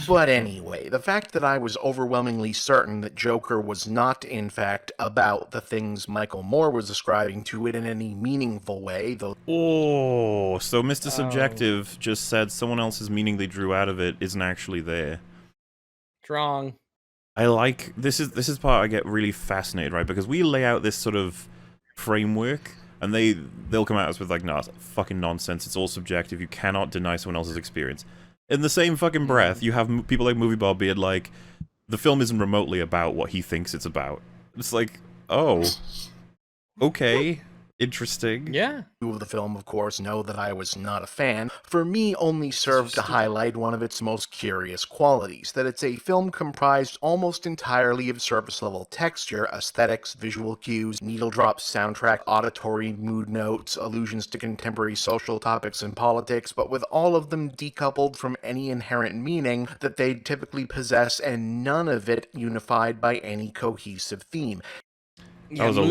But anyway, the fact that I was overwhelmingly certain that Joker was not, in fact, about the things Michael Moore was ascribing to it in any meaningful way, though... Oh, so Mr. Subjective just said someone else's meaning they drew out of it isn't actually there. Strong. I like... This is part I get really fascinated, right? Because we lay out this sort of framework, and they'll come at us with, like, nah, fucking nonsense, it's all subjective, you cannot deny someone else's experience. In the same fucking breath, you have people like Movie Bob being like, the film isn't remotely about what he thinks it's about. It's like, oh, okay, interesting. Yeah. Of the film, of course, know that I was not a fan, for me only served to highlight one of its most curious qualities, that it's a film comprised almost entirely of surface-level texture, aesthetics, visual cues, needle drops, soundtrack, auditory mood notes, allusions to contemporary social topics and politics, but with all of them decoupled from any inherent meaning that they typically possess, and none of it unified by any cohesive theme. That was a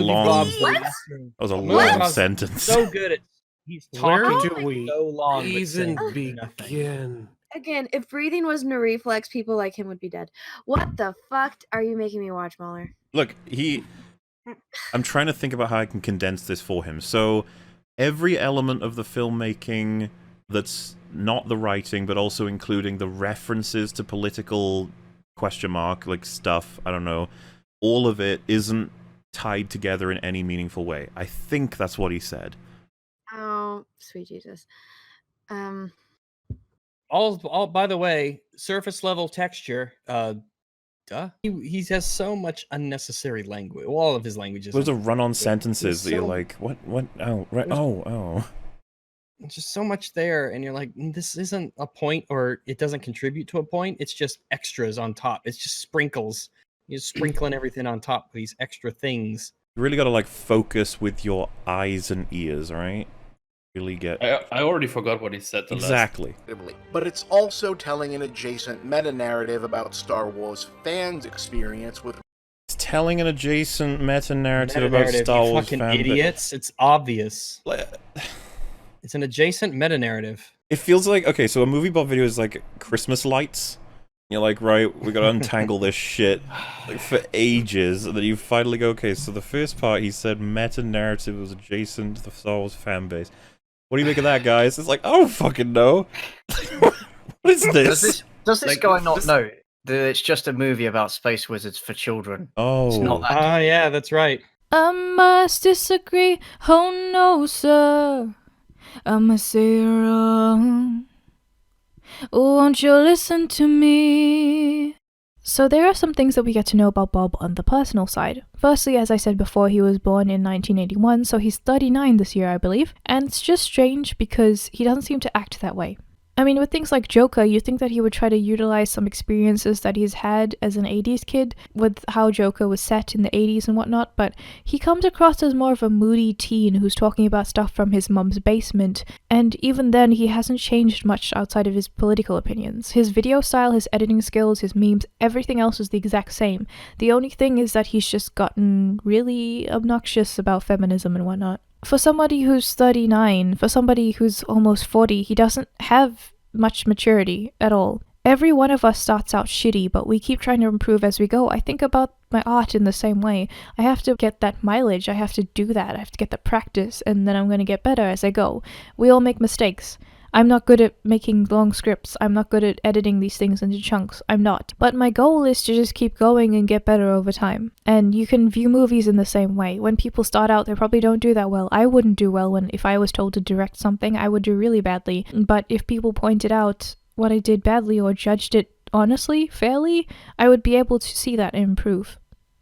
long sentence. So good at he's talking so long. Even begin? Again, if breathing wasn't a reflex, people like him would be dead. What the fuck are you making me watch, Mahler? Look, I'm trying to think about how I can condense this for him. So, every element of the filmmaking that's not the writing, but also including the references to political like stuff, I don't know, all of it isn't tied together in any meaningful way. I think that's what he said. Oh, sweet Jesus. All by the way, surface level texture duh. He has so much unnecessary language. Well, all of his languages. Those are run-on sentences that you're like, what? Oh, right. Oh. There's just so much there, and you're like, this isn't a point, or it doesn't contribute to a point. It's just extras on top. It's just sprinkles. You're sprinkling everything on top with these extra things. You really gotta, like, focus with your eyes and ears, right? Really get... I already forgot what he said the exactly. But it's also telling an adjacent meta-narrative about Star Wars fans' experience with... It's telling an adjacent meta-narrative about Star Wars fucking fans. idiots. It's obvious. It's an adjacent meta-narrative. It feels like, okay, so a movie bot video is like Christmas lights. You're like, right, we gotta untangle this shit like, for ages, and then you finally go, okay, so the first part he said meta-narrative was adjacent to the Star Wars fan base. What do you make of that, guys? It's like, I don't fucking know. What is this? Does this guy not know that it's just a movie about space wizards for children? Oh. It's not that. Ah, yeah, that's right. I must disagree. Oh no, sir. I must say you're wrong. Won't you listen to me? So there are some things that we get to know about Bob on the personal side. Firstly, as I said before, he was born in 1981, so he's 39 this year, I believe. And it's just strange because he doesn't seem to act that way. I mean, with things like Joker, you think that he would try to utilize some experiences that he's had as an 80s kid with how Joker was set in the 80s and whatnot, but he comes across as more of a moody teen who's talking about stuff from his mum's basement, and even then he hasn't changed much outside of his political opinions. His video style, his editing skills, his memes, everything else is the exact same. The only thing is that he's just gotten really obnoxious about feminism and whatnot. For somebody who's 39, for somebody who's almost 40, he doesn't have much maturity at all. Every one of us starts out shitty, but we keep trying to improve as we go. I think about my art in the same way. I have to get that mileage, I have to do that, I have to get the practice, and then I'm going to get better as I go. We all make mistakes. I'm not good at making long scripts. I'm not good at editing these things into chunks. I'm not. But my goal is to just keep going and get better over time. And you can view movies in the same way. When people start out, they probably don't do that well. I wouldn't do well if I was told to direct something. I would do really badly. But if people pointed out what I did badly or judged it honestly, fairly, I would be able to see that and improve.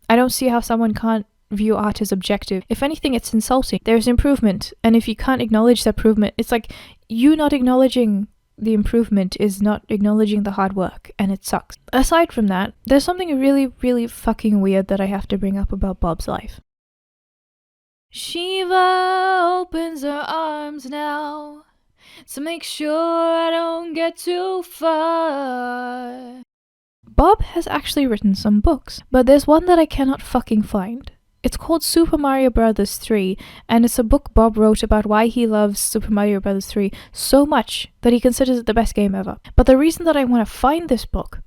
I don't see how someone can't view art as objective. If anything, it's insulting. There's improvement, and if you can't acknowledge that improvement, it's like you not acknowledging the improvement is not acknowledging the hard work, and it sucks. Aside from that, there's something really, really fucking weird that I have to bring up about Bob's life. Shiva opens her arms now to make sure I don't get too far. Bob has actually written some books, but there's one that I cannot fucking find. It's called Super Mario Bros. 3, and it's a book Bob wrote about why he loves Super Mario Bros. 3 so much that he considers it the best game ever. But the reason that I want to find this book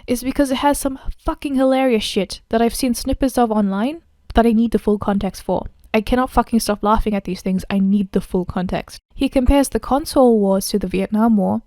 is because it has some fucking hilarious shit that I've seen snippets of online that I need the full context for. I cannot fucking stop laughing at these things. I need the full context. He compares the console wars to the Vietnam War,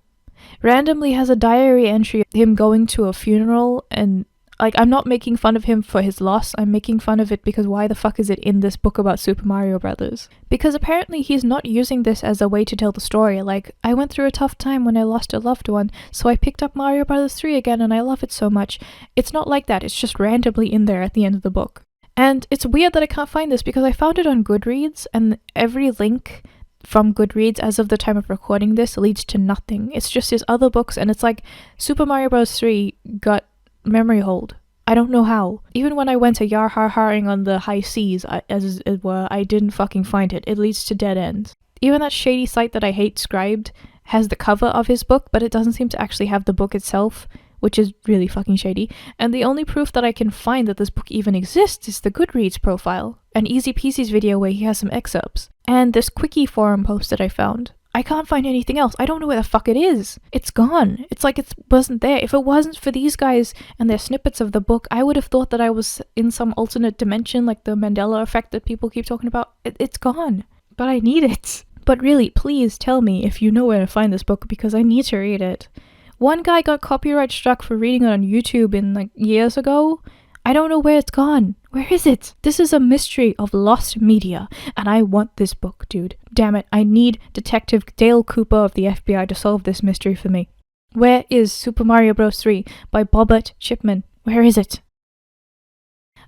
randomly has a diary entry of him going to a funeral, and I'm not making fun of him for his loss, I'm making fun of it because why the fuck is it in this book about Super Mario Brothers? Because apparently he's not using this as a way to tell the story, like, I went through a tough time when I lost a loved one, so I picked up Mario Brothers 3 again and I love it so much. It's not like that, it's just randomly in there at the end of the book. And it's weird that I can't find this because I found it on Goodreads, and every link from Goodreads as of the time of recording this leads to nothing. It's just his other books, and it's like Super Mario Bros. 3 got memory hold. I don't know how. Even when I went to yar har haring on the high seas, as it were, I didn't fucking find it. It leads to dead ends. Even that shady site that I hate, Scribed, has the cover of his book, but it doesn't seem to actually have the book itself, which is really fucking shady. And the only proof that I can find that this book even exists is the Goodreads profile, an Easy Peasy's video where he has some excerpts, and this Quickie forum post that I found. I can't find anything else. I don't know where the fuck it is. It's gone. It's like it wasn't there. If it wasn't for these guys and their snippets of the book, I would have thought that I was in some alternate dimension, like the Mandela effect that people keep talking about. It's gone. But I need it. But really, please tell me if you know where to find this book, because I need to read it. One guy got copyright struck for reading it on YouTube in years ago. I don't know where it's gone. Where is it? This is a mystery of lost media, and I want this book, dude. Damn it, I need Detective Dale Cooper of the FBI to solve this mystery for me. Where is Super Mario Bros. 3 by Bobert Chipman? Where is it?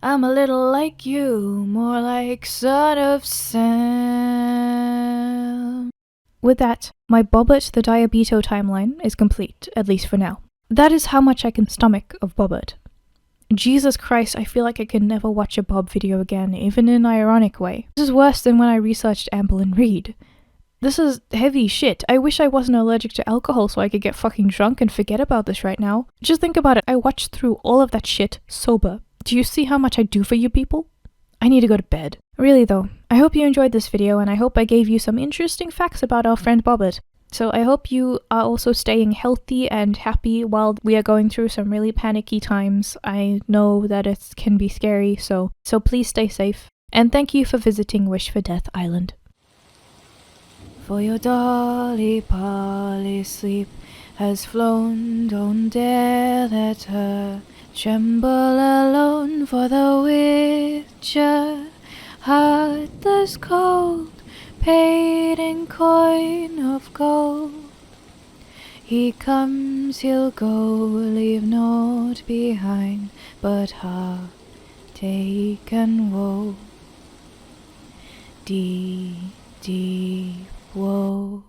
I'm a little like you, more like Son of Sam. With that, my Bobert the Diabito timeline is complete, at least for now. That is how much I can stomach of Bobert. Jesus Christ, I feel like I can never watch a Bob video again, even in an ironic way. This is worse than when I researched Amberlynn Reed. This is heavy shit. I wish I wasn't allergic to alcohol so I could get fucking drunk and forget about this right now. Just think about it, I watched through all of that shit sober. Do you see how much I do for you people? I need to go to bed. Really though, I hope you enjoyed this video and I hope I gave you some interesting facts about our friend Bobert. So I hope you are also staying healthy and happy while we are going through some really panicky times. I know that it can be scary, so please stay safe. And thank you for visiting Wish for Death Island. For your Dolly Polly sleep has flown, don't dare let her tremble alone, for the Witcher, heartless cold, paid in coin of gold. He comes, he'll go, leave naught behind but heartache and woe. Deep, deep woe.